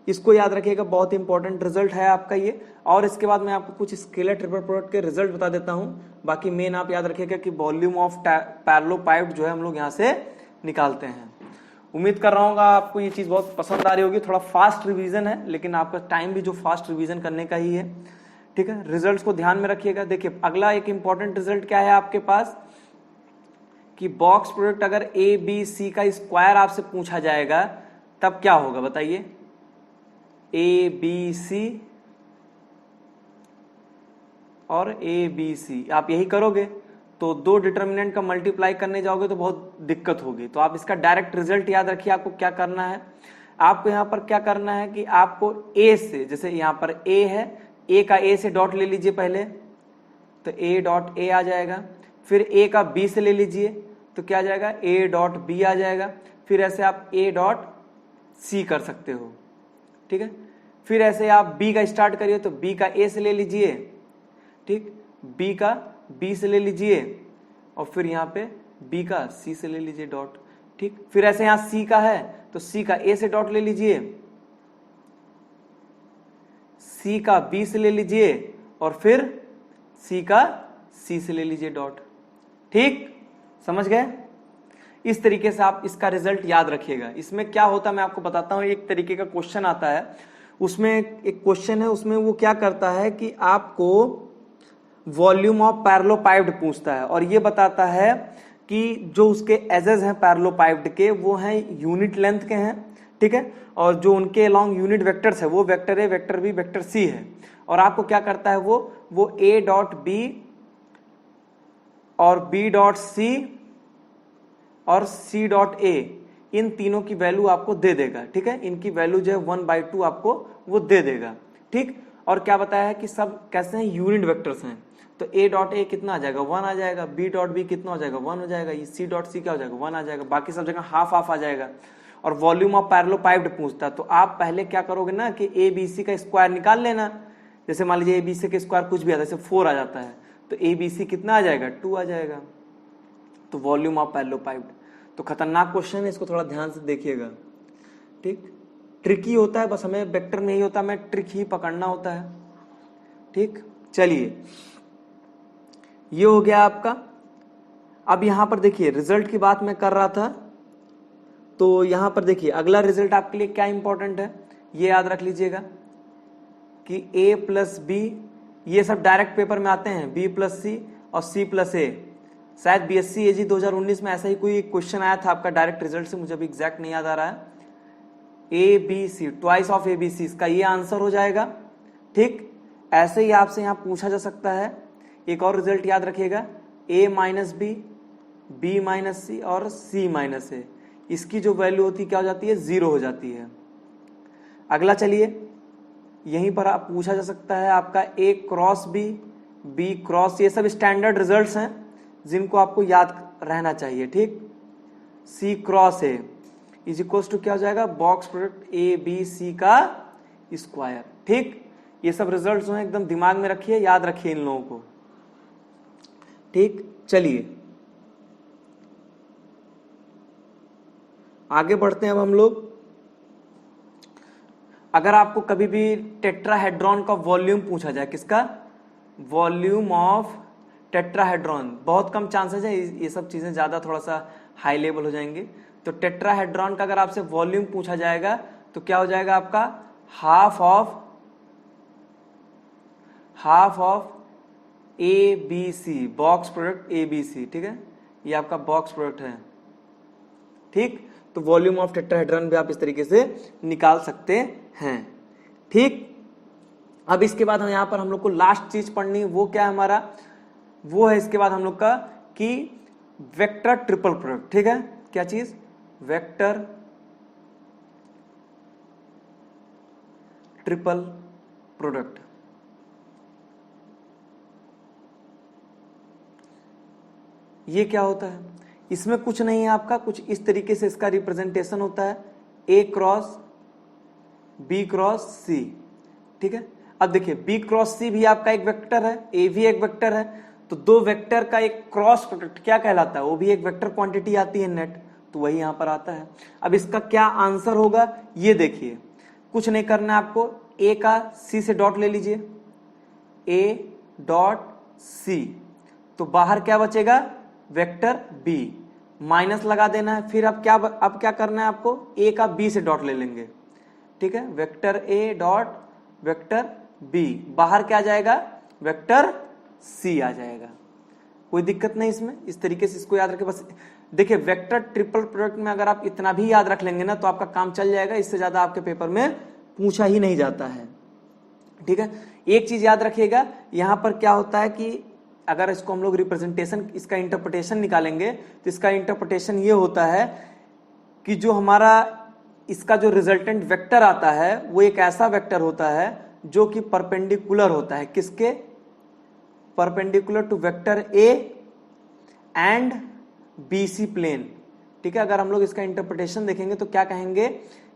इसको याद रखिएगा, बहुत इंपॉर्टेंट रिजल्ट है आपका ये। और इसके बाद मैं आपको कुछ स्केलर ट्रिपल प्रोडक्ट के रिजल्ट बता देता हूं। बाकी मेन आप याद रखिएगा कि वॉल्यूम ऑफ पैरेललोपाइड जो है हम लोग यहाँ से निकालते हैं। उम्मीद कर रहा हूँ आपको ये चीज बहुत पसंद आ रही होगी। थोड़ा फास्ट रिवीजन है, लेकिन आपका टाइम भी जो फास्ट रिवीजन करने का ही है, ठीक है। रिजल्ट्स को ध्यान में रखिएगा। देखिए अगला एक इंपॉर्टेंट रिजल्ट क्या है आपके पास, कि बॉक्स प्रोडक्ट अगर ए बी सी का स्क्वायर आपसे पूछा जाएगा तब क्या होगा बताइए, ए बी सी और ए बी सी आप यही करोगे तो दो डिटर्मिनेंट का मल्टीप्लाई करने जाओगे तो बहुत दिक्कत होगी। तो आप इसका डायरेक्ट रिजल्ट याद रखिए। आपको क्या करना है, आपको यहां पर क्या करना है कि आपको ए से, जैसे यहां पर ए है, ए का ए से डॉट ले लीजिए पहले, तो ए डॉट ए आ जाएगा। फिर ए का बी से ले लीजिए तो क्या आ जाएगा, ए डॉट बी आ जाएगा। फिर ऐसे आप ए डॉट सी कर सकते हो, ठीक है। फिर ऐसे आप बी का स्टार्ट करिए तो बी का ए से ले लीजिए, ठीक, बी का बी से ले लीजिए और फिर यहाँ पे बी का सी से ले लीजिए डॉट, ठीक। फिर ऐसे यहां सी का है तो सी का ए से डॉट ले लीजिए, सी का बी से ले लीजिए और फिर सी का सी से ले लीजिए डॉट, ठीक, समझ गए। इस तरीके से आप इसका रिजल्ट याद रखिएगा। इसमें क्या होता है मैं आपको बताता हूं। एक तरीके का क्वेश्चन आता है, उसमें एक क्वेश्चन है, उसमें वो क्या करता है कि आपको वॉल्यूम ऑफ पैरेललोपाइड पूछता है और ये बताता है कि जो उसके एजेस हैं पैरेललोपाइड के वो हैं यूनिट लेंथ के हैं, ठीक है, और जो उनके अलोंग यूनिट वेक्टर्स है वो vector A, vector B, vector C है। और आपको क्या करता है वो ए डॉट बी और बी डॉट सी और सी डॉट ए, इन तीनों की वैल्यू आपको दे देगा, ठीक है। इनकी वैल्यू जो है 1/2 आपको वो दे देगा, ठीक। और क्या बताया है कि सब कैसे हैं, यूनिट वेक्टर्स हैं। तो ए डॉट ए कितना आ जाएगा, 1 आ जाएगा। बी डॉट बी कितना हो जाएगा, 1 हो जाएगा। ये सी डॉट सी क्या हो जाएगा, 1 आ जाएगा। बाकी सब जगह हाफ हाफ आ जाएगा। और वॉल्यूम ऑफ पैरेललोपाइड पूछता है तो आप पहले क्या करोगे ना कि ए बी सी का स्क्वायर निकाल लेना। जैसे मान लीजिए ए बी सी का स्क्वायर कुछ भी आता है, जैसे 4 आ जाता है तो ए बी सी कितना आ जाएगा, 2 आ जाएगा। तो वॉल्यूम ऑफ पैरेललोपाइड, तो खतरनाक क्वेश्चन है, इसको थोड़ा ध्यान से देखिएगा, ठीक। ट्रिकी होता है, बस हमें वेक्टर में ही होता है, हमें ट्रिक ही पकड़ना होता है, ठीक। चलिए ये हो गया आपका। अब यहां पर देखिए रिजल्ट की बात मैं कर रहा था, तो यहां पर देखिए अगला रिजल्ट आपके लिए क्या इंपॉर्टेंट है, ये याद रख लीजिएगा कि a प्लस बी, ये सब डायरेक्ट पेपर में आते हैं, b प्लस सी और c प्लस ए। शायद बीएससी एजी 2019 में ऐसा ही कोई क्वेश्चन आया था आपका डायरेक्ट रिजल्ट से, मुझे अभी एग्जैक्ट नहीं याद आ रहा है। A B C, twice of A B C, इसका ये आंसर हो जाएगा, ठीक। ऐसे ही आपसे यहां पूछा जा सकता है। एक और रिजल्ट याद रखिएगा ए माइनस बी माइनस सी और सी माइनस ए, इसकी जो वैल्यू होती है क्या हो जाती है, 0 हो जाती है। अगला चलिए, यहीं पर आप पूछा जा सकता है आपका ए क्रॉस बी क्रॉस, ये सब स्टैंडर्ड रिजल्ट्स हैं जिनको आपको याद रहना चाहिए, ठीक। C cross A is equals to क्या हो जाएगा, box product A B C का स्क्वायर, ठीक। ये सब रिजल्ट्स हैं, एकदम दिमाग में रखिए, याद रखिए इन लोगों को, ठीक। चलिए आगे बढ़ते हैं अब हम लोग। अगर आपको कभी भी टेट्राहेड्रॉन का वॉल्यूम पूछा जाए, किसका, वॉल्यूम ऑफ टेट्राहेड्रॉन, बहुत कम चांसेस है, ये सब चीजें ज्यादा थोड़ा सा हाई लेवल हो जाएंगे। तो टेट्राहेड्रॉन का अगर आपसे वॉल्यूम पूछा जाएगा तो क्या हो जाएगा आपका, half of A B C, box product A B C, ठीक है, ये आपका बॉक्स प्रोडक्ट है, ठीक। तो वॉल्यूम ऑफ टेट्राहेड्रॉन भी आप इस तरीके से निकाल सकते हैं, ठीक। अब इसके बाद हम यहां पर हम लोग को लास्ट चीज पढ़नी, वो क्या है हमारा, वो है इसके बाद हम लोग का कि वेक्टर ट्रिपल प्रोडक्ट, ठीक है। क्या चीज, वेक्टर ट्रिपल प्रोडक्ट। ये क्या होता है, इसमें कुछ नहीं है आपका, कुछ इस तरीके से इसका रिप्रेजेंटेशन होता है, ए क्रॉस बी क्रॉस सी, ठीक है। अब देखिए बी क्रॉस सी भी आपका एक वेक्टर है, ए भी एक वेक्टर है, तो दो वेक्टर का एक क्रॉस प्रोडक्ट क्या कहलाता है, वो भी एक वेक्टर क्वांटिटी आती है नेट, तो वही यहां पर आता है। अब इसका क्या आंसर होगा, ये देखिए, कुछ नहीं करना है आपको, ए का सी से डॉट ले लीजिए, ए डॉट सी, तो बाहर क्या बचेगा, वेक्टर बी, माइनस लगा देना है। फिर अब क्या करना है आपको, ए का बी से डॉट ले लेंगे, ठीक है, vector A dot vector B, बाहर क्या आ जाएगा, वेक्टर सी आ जाएगा। कोई दिक्कत नहीं इसमें, इस तरीके से इसको याद रखें बस। देखिए वेक्टर ट्रिपल प्रोडक्ट में अगर आप इतना भी याद रख लेंगे ना तो आपका काम चल जाएगा, इससे ज्यादा आपके पेपर में पूछा ही नहीं जाता है, ठीक है। एक चीज याद रखिएगा, यहां पर क्या होता है कि अगर इसको हम लोग रिप्रेजेंटेशन, इसका इंटरप्रिटेशन निकालेंगे तो इसका इंटरप्रिटेशन ये होता है कि जो हमारा इसका जो रिजल्टेंट वेक्टर आता है वो एक ऐसा वेक्टर होता है जो कि परपेंडिकुलर होता है, किसके, perpendicular to vector A and B C plane, ठीक है। अगर हम लोग इसका इंटरप्रिटेशन देखेंगे तो क्या कहेंगे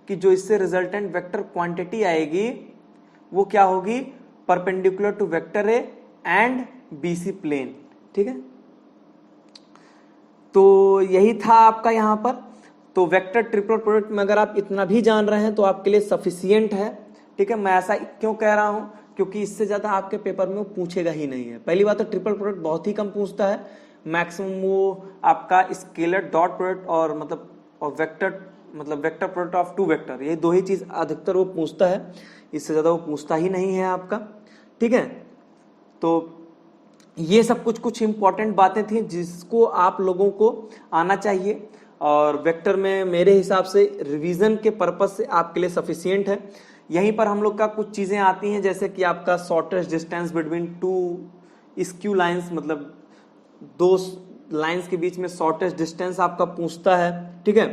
कि जो इससे रिजल्टेंट वेक्टर क्वांटिटी आएगी वो क्या होगी, perpendicular to vector A and B C plane, ठीक है। तो यही था आपका यहां पर। तो वेक्टर ट्रिपल प्रोडक्ट में अगर आप इतना भी जान रहे हैं तो आपके लिए सफिशियंट है, ठीक है। मैं ऐसा क्यों कह रहा हूं, क्योंकि इससे ज्यादा आपके पेपर में वो पूछेगा ही नहीं है। पहली बात तो ट्रिपल प्रोडक्ट बहुत ही कम पूछता है, मैक्सिमम वो आपका स्केलर डॉट प्रोडक्ट और मतलब और वेक्टर मतलब vector product of two vector, ये दो ही चीज अधिकतर वो पूछता है, इससे ज्यादा वो पूछता ही नहीं है आपका, ठीक है। तो ये सब कुछ इंपॉर्टेंट बातें थी जिसको आप लोगों को आना चाहिए, और वेक्टर में मेरे हिसाब से रिवीजन के पर्पस से आपके लिए सफिशियंट है। यहीं पर हम लोग का कुछ चीजें आती हैं, जैसे कि आपका shortest distance between two skew lines, मतलब दो लाइंस के बीच में शॉर्टेस्ट डिस्टेंस आपका पूछता है, ठीक है।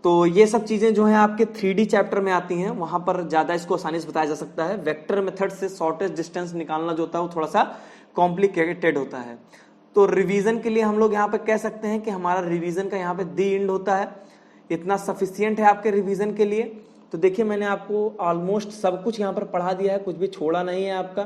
तो ये सब चीजें जो हैं आपके 3D चैप्टर में आती हैं, वहां पर ज्यादा इसको आसानी से बताया जा सकता है। वेक्टर मेथड से शॉर्टेस्ट डिस्टेंस निकालना जो होता है वो थोड़ा सा कॉम्प्लिकेटेड होता है। तो रिवीजन के लिए हम लोग यहाँ पे कह सकते हैं कि हमारा रिवीजन का यहाँ पे दी एंड होता है, इतना सफिशियंट है आपके रिवीजन के लिए। तो देखिए मैंने आपको ऑलमोस्ट सब कुछ यहाँ पर पढ़ा दिया है, कुछ भी छोड़ा नहीं है आपका,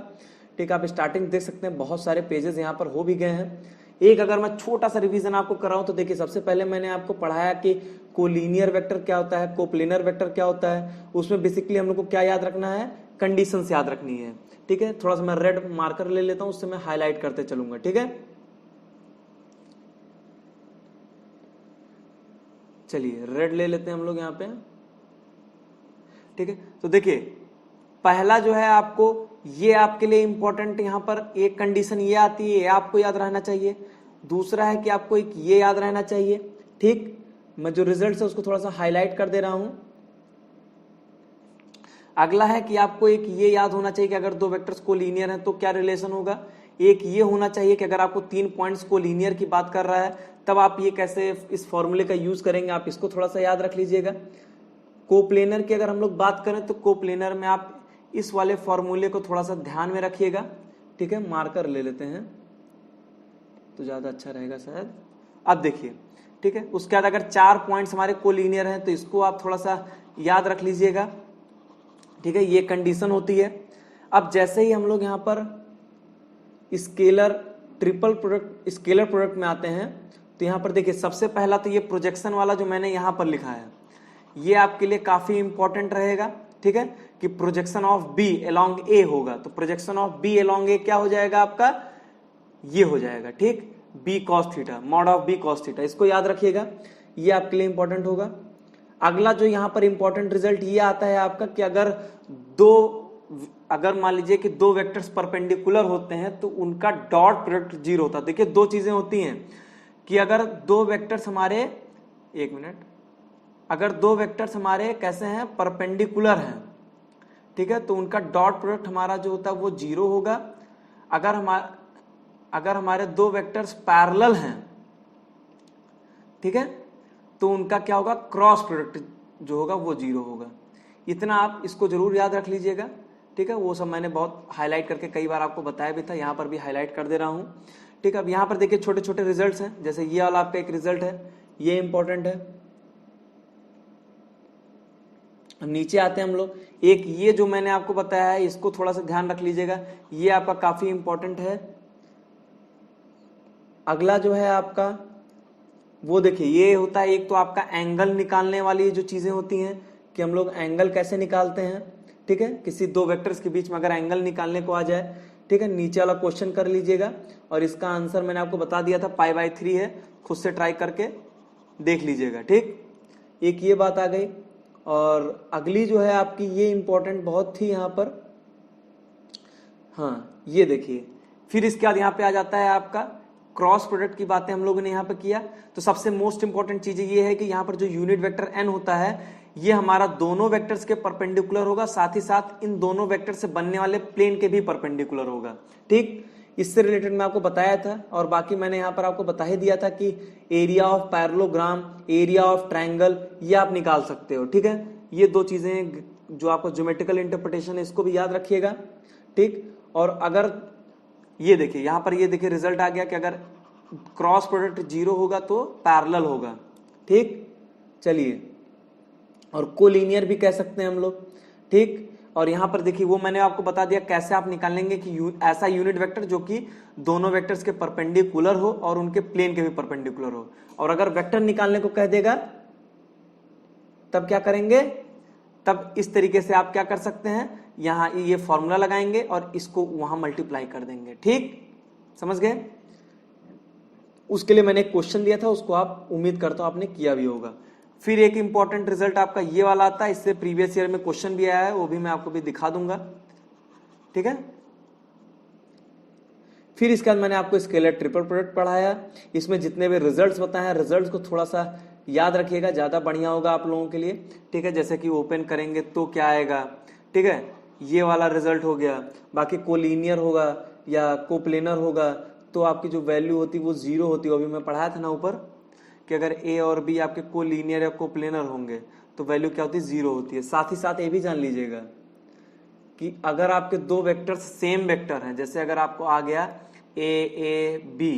ठीक। आप स्टार्टिंग देख सकते हैं, बहुत सारे पेजेस यहाँ पर हो भी गए हैं। एक अगर मैं छोटा सा रिवीजन आपको कराऊं तो देखिए, सबसे पहले मैंने आपको पढ़ाया कि कोलिनियर वेक्टर क्या होता है, कोप्लेनर वेक्टर क्या होता है। उसमें बेसिकली हम लोग को क्या याद रखना है, कंडीशंस याद रखनी है, ठीक है। थोड़ा सा मैं रेड मार्कर ले लेता हूं, उससे मैं हाईलाइट करते चलूंगा, ठीक है। चलिए रेड ले लेते हैं हम लोग यहाँ पे, ठीक है। तो देखिए पहला जो है आपको, ये आपके लिए इंपॉर्टेंट, यहां पर एक कंडीशन ये आती है, ये आपको याद रहना चाहिए। दूसरा है कि आपको एक ये याद रहना चाहिए, ठीक। मैं जो रिजल्ट है उसको थोड़ा सा हाईलाइट कर दे रहा हूं। अगला है कि आपको एक ये याद होना चाहिए कि अगर दो वेक्टर्स कोलिनियर हैं तो क्या रिलेशन होगा, एक ये होना चाहिए कि अगर आपको 3 पॉइंट्स को लीनियर की बात कर रहा है तब आप ये कैसे इस फॉर्मूले का यूज करेंगे, आप इसको थोड़ा सा याद रख लीजिएगा। कोप्लेनर की अगर हम लोग बात करें तो कोप्लेनर में आप इस वाले फॉर्मूले को थोड़ा सा ध्यान में रखिएगा, ठीक है। मार्कर ले लेते हैं तो ज्यादा अच्छा रहेगा शायद। अब देखिए, ठीक है, उसके बाद अगर 4 पॉइंट्स हमारे कोलिनियर हैं तो इसको आप थोड़ा सा याद रख लीजिएगा, ठीक है। ये कंडीशन होती है। अब जैसे ही हम लोग यहाँ पर scalar triple product scalar product में आते हैं तो यहाँ पर देखिए सबसे पहला तो ये प्रोजेक्शन वाला जो मैंने यहाँ पर लिखा है ये आपके लिए काफी इंपॉर्टेंट रहेगा, ठीक है, कि projection of B along A होगा। तो projection of B along A क्या हो जाएगा आपका, ये हो जाएगा, ठीक, B cos theta, mod of B cos theta. इसको याद रखिएगा, ये आपके लिए इंपॉर्टेंट होगा। अगला जो यहाँ पर इंपॉर्टेंट रिजल्ट ये आता है आपका कि अगर मान लीजिए कि 2 वेक्टर्स परपेंडिकुलर होते हैं तो उनका डॉट प्रोडक्ट 0 होता है। देखिए 2 चीजें होती हैं कि अगर 2 वेक्टर्स हमारे, एक मिनट, अगर 2 वेक्टर्स हमारे कैसे हैं, परपेंडिकुलर हैं, ठीक है, तो उनका डॉट प्रोडक्ट हमारा जो होता है वो 0 होगा। अगर हमारे 2 वेक्टर्स पैरेलल हैं, ठीक है, तो उनका क्या होगा, क्रॉस प्रोडक्ट जो होगा वो 0 होगा। इतना आप इसको जरूर याद रख लीजिएगा, ठीक है। वो सब मैंने बहुत हाईलाइट करके कई बार आपको बताया भी था, यहाँ पर भी हाईलाइट कर दे रहा हूँ, ठीक है। अब यहाँ पर देखिए छोटे छोटे रिजल्ट्स हैं, जैसे ये वाला आपका एक रिजल्ट है, ये इंपॉर्टेंट है। अब नीचे आते हैं हम लोग, एक ये जो मैंने आपको बताया है इसको थोड़ा सा ध्यान रख लीजिएगा, ये आपका काफी इंपॉर्टेंट है। अगला जो है आपका वो देखिए ये होता है, एक तो आपका एंगल निकालने वाली जो चीजें होती हैं कि हम लोग एंगल कैसे निकालते हैं, ठीक है, किसी 2 वेक्टर्स के बीच में अगर एंगल निकालने को आ जाए, ठीक है। नीचे वाला क्वेश्चन कर लीजिएगा और इसका आंसर मैंने आपको बता दिया था, π/3 है, खुद से ट्राई करके देख लीजिएगा, ठीक। एक ये बात आ गई। और अगली जो है आपकी ये इंपॉर्टेंट बहुत थी यहाँ पर, हाँ ये देखिए, फिर इसके बाद यहाँ पे आ जाता है आपका क्रॉस प्रोडक्ट की बातें हम लोगों ने यहाँ पे किया। तो सबसे मोस्ट इंपॉर्टेंट चीज ये है कि यहाँ पर जो यूनिट वेक्टर n होता है ये हमारा दोनों वेक्टर्स के परपेंडिकुलर होगा, साथ ही साथ इन दोनों वेक्टर से बनने वाले प्लेन के भी परपेंडिकुलर होगा, ठीक। इससे रिलेटेड मैं आपको बताया था और बाकी मैंने यहाँ पर आपको बता ही दिया था कि area of parallelogram, area of triangle, ये आप निकाल सकते हो, ठीक है। ये 2 चीजें जो आपको ज्योमेट्रिकल इंटरप्रिटेशन है इसको भी याद रखिएगा, ठीक। और अगर ये देखिए यहाँ पर, ये देखिए रिजल्ट आ गया कि अगर क्रॉस प्रोडक्ट 0 होगा तो पैरेलल होगा, ठीक। चलिए, और कोलिनियर भी कह सकते हैं हम लोग, ठीक। और यहाँ पर देखिए वो मैंने आपको बता दिया कैसे आप निकालेंगे कि ऐसा यूनिट वेक्टर जो कि दोनों वेक्टर्स के परपेंडिकुलर हो और उनके प्लेन के भी परपेंडिकुलर हो। और अगर वेक्टर निकालने को कह देगा तब क्या करेंगे, तब इस तरीके से आप क्या कर सकते हैं, यहाँ ये फॉर्मूला लगाएंगे और इसको वहां मल्टीप्लाई कर देंगे, ठीक, समझ गए। उसके लिए मैंने एक क्वेश्चन दिया था, उसको आप उम्मीद करता हूं आपने किया भी होगा। फिर एक इंपॉर्टेंट रिजल्ट आपका ये वाला आता है, इससे प्रीवियस ईयर में क्वेश्चन भी आया है, वो भी मैं आपको भी दिखा दूंगा, ठीक है। फिर इसके बाद मैंने आपको स्केलर ट्रिपल प्रोडक्ट पढ़ाया, इसमें जितने भी रिजल्ट्स बताए हैं रिजल्ट्स को थोड़ा सा याद रखिएगा, ज्यादा बढ़िया होगा आप लोगों के लिए, ठीक है। जैसे कि ओपन करेंगे तो क्या आएगा, ठीक है, ये वाला रिजल्ट हो गया। बाकी कोलिनियर होगा या कोप्लेनर होगा तो आपकी जो वैल्यू होती है वो 0 होती है, अभी मैं पढ़ाया था ना ऊपर कि अगर ए और बी आपके कोलिनियर या कोप्लेनर होंगे तो वैल्यू क्या होती है, 0 होती है। साथ ही साथ ये भी जान लीजिएगा कि अगर आपके 2 वेक्टर्स सेम वेक्टर हैं, जैसे अगर आपको आ गया ए बी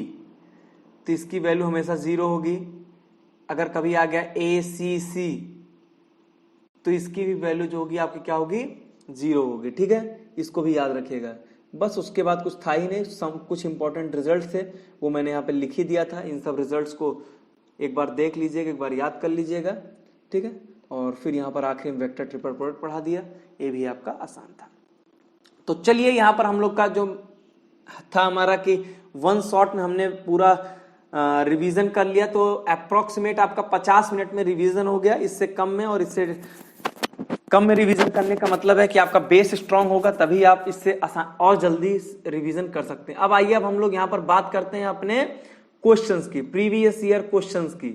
तो इसकी वैल्यू हमेशा 0 होगी। अगर कभी आ गया ए सी तो इसकी भी वैल्यू जो होगी आपकी क्या होगी, 0 होगी, ठीक है। इसको भी याद रखिएगा। बस उसके बाद कुछ था ही नहीं, कुछ इंपॉर्टेंट रिजल्ट थे वो मैंने यहाँ पे लिख ही दिया था। इन सब रिजल्ट्स को एक बार देख लीजिएगा, एक बार याद कर लीजिएगा, ठीक है। और फिर यहाँ पर आखिर में वेक्टर ट्रिपल प्रोडक्ट पढ़ा दिया, ये भी आपका आसान था। तो चलिए यहाँ पर हम लोग का जो था हमारा कि 1 शॉट में हमने पूरा रिवीजन कर लिया, तो अप्रोक्सीमेट आपका 50 मिनट में रिवीजन हो गया। इससे कम में और इससे कम में रिवीजन करने का मतलब है कि आपका बेस स्ट्रांग होगा, तभी आप इससे आसान और जल्दी रिवीजन कर सकते हैं। अब आइए, अब हम लोग यहाँ पर बात करते हैं अपने क्वेश्चंस की, प्रीवियस ईयर क्वेश्चंस की,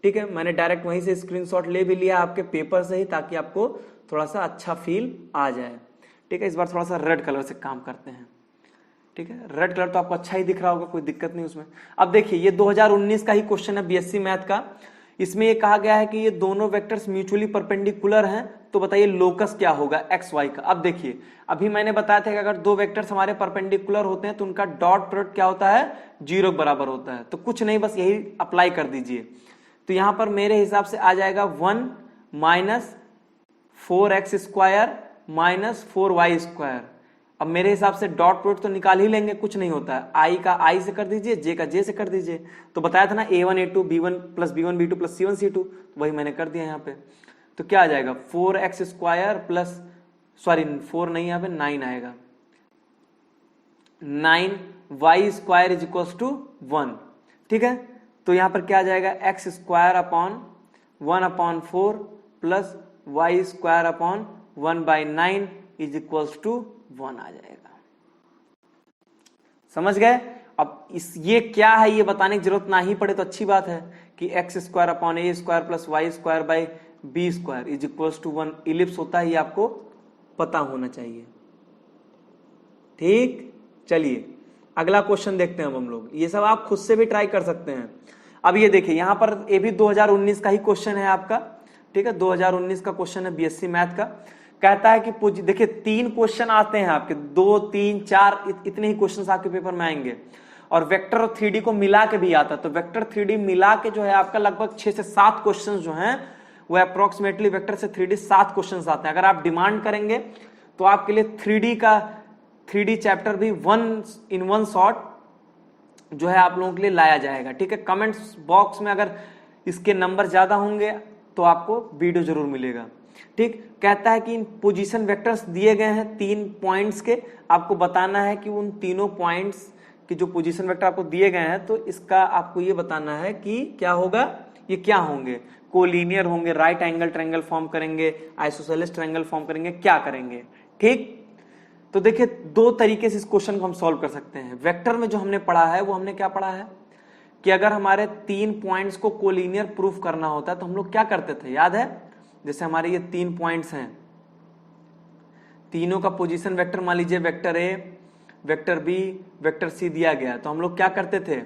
ठीक है। मैंने डायरेक्ट वहीं से स्क्रीनशॉट ले भी लिया आपके पेपर से ही, ताकि आपको थोड़ा सा अच्छा फील आ जाए, ठीक है। इस बार थोड़ा सा रेड कलर से काम करते हैं, ठीक है, रेड कलर तो आपको अच्छा ही दिख रहा होगा, कोई दिक्कत नहीं उसमें। अब देखिए ये 2019 का ही क्वेश्चन है बीएससी मैथ का। इसमें ये कहा गया है कि ये दोनों वेक्टर्स म्यूचुअली परपेंडिकुलर हैं, तो बताइए लोकस क्या होगा एक्स वाई का। अब देखिए अभी मैंने बताया था कि अगर दो वेक्टर्स हमारे परपेंडिकुलर होते हैं तो उनका डॉट प्रोडक्ट क्या होता है, 0 के बराबर होता है। तो कुछ नहीं, बस यही अप्लाई कर दीजिए। तो यहां पर मेरे हिसाब से आ जाएगा 1 माइनस 4x² माइनस 4y²। अब मेरे हिसाब से डॉट प्रोडक्ट तो निकाल ही लेंगे, कुछ नहीं होता है। आई का आई से कर दीजिए, जे का जे से कर दीजिए। तो बताया था ना a1 a2 b1 plus b1 b2 plus c1 c2, वही मैंने कर दिया यहाँ पे। तो क्या आ जाएगा 4x² प्लस, सॉरी 4 नहीं, यहाँ पे 9 आएगा, 9y² इज इक्वल टू 1। ठीक है, तो यहां पर क्या आ जाएगा x² upon 1/4 plus y² upon 1/9 is equal to 1 आ जाएगा। समझ गए। अब ये क्या है ये बताने की जरूरत ना ही पड़े तो अच्छी बात है कि x² upon a² plus y² by b² is equal to 1 ellipse होता है, ये आपको पता होना चाहिए। ठीक, चलिए अगला क्वेश्चन देखते हैं अब हम लोग। ये सब आप खुद से भी ट्राई कर सकते हैं। अब ये देखिए यहां पर ये भी 2019 का ही क्वेश्चन है आपका। ठीक है, 2019 का क्वेश्चन है बीएससी मैथ का। कहता है कि देखिए 3 क्वेश्चन आते हैं आपके, 2 3 4 इतने ही क्वेश्चन आपके पेपर में आएंगे। और वेक्टर और 3D को मिला के भी आता है। तो वेक्टर 3D मिला के जो है आपका लगभग 6 से 7 क्वेश्चन जो हैं वो अप्रोक्सीमेटली वेक्टर से 3D 7 क्वेश्चन आते हैं। अगर आप डिमांड करेंगे तो आपके लिए 3D चैप्टर भी 1 in 1 शॉट जो है आप लोगों के लिए लाया जाएगा। ठीक है, कमेंट्स बॉक्स में अगर इसके नंबर ज्यादा होंगे तो आपको वीडियो जरूर मिलेगा। ठीक, कहता है कि इन पोजीशन वेक्टर्स दिए गए हैं 3 पॉइंट्स के, आपको बताना है कि उन तीनों पॉइंट्स के जो पोजीशन वेक्टर आपको दिए गए हैं तो इसका आपको ये बताना है कि क्या होगा, ये क्या होंगे, कोलिनियर होंगे, राइट एंगल ट्रायंगल फॉर्म करेंगे, आइसोसेलेस ट्रायंगल फॉर्म करेंगे, क्या करेंगे। ठीक, तो देखिए 2 तरीके से इस क्वेश्चन को हम सॉल्व कर सकते हैं। वेक्टर में जो हमने पढ़ा है वो हमने क्या पढ़ा है कि अगर हमारे 3 पॉइंट्स को कोलिनियर प्रूफ करना होता है तो हम लोग क्या करते थे, याद है। जैसे हमारे ये 3 पॉइंट्स हैं, तीनों का पोजीशन वेक्टर मान लीजिए vector A, vector B, vector C दिया गया, तो हम लोग क्या करते थे,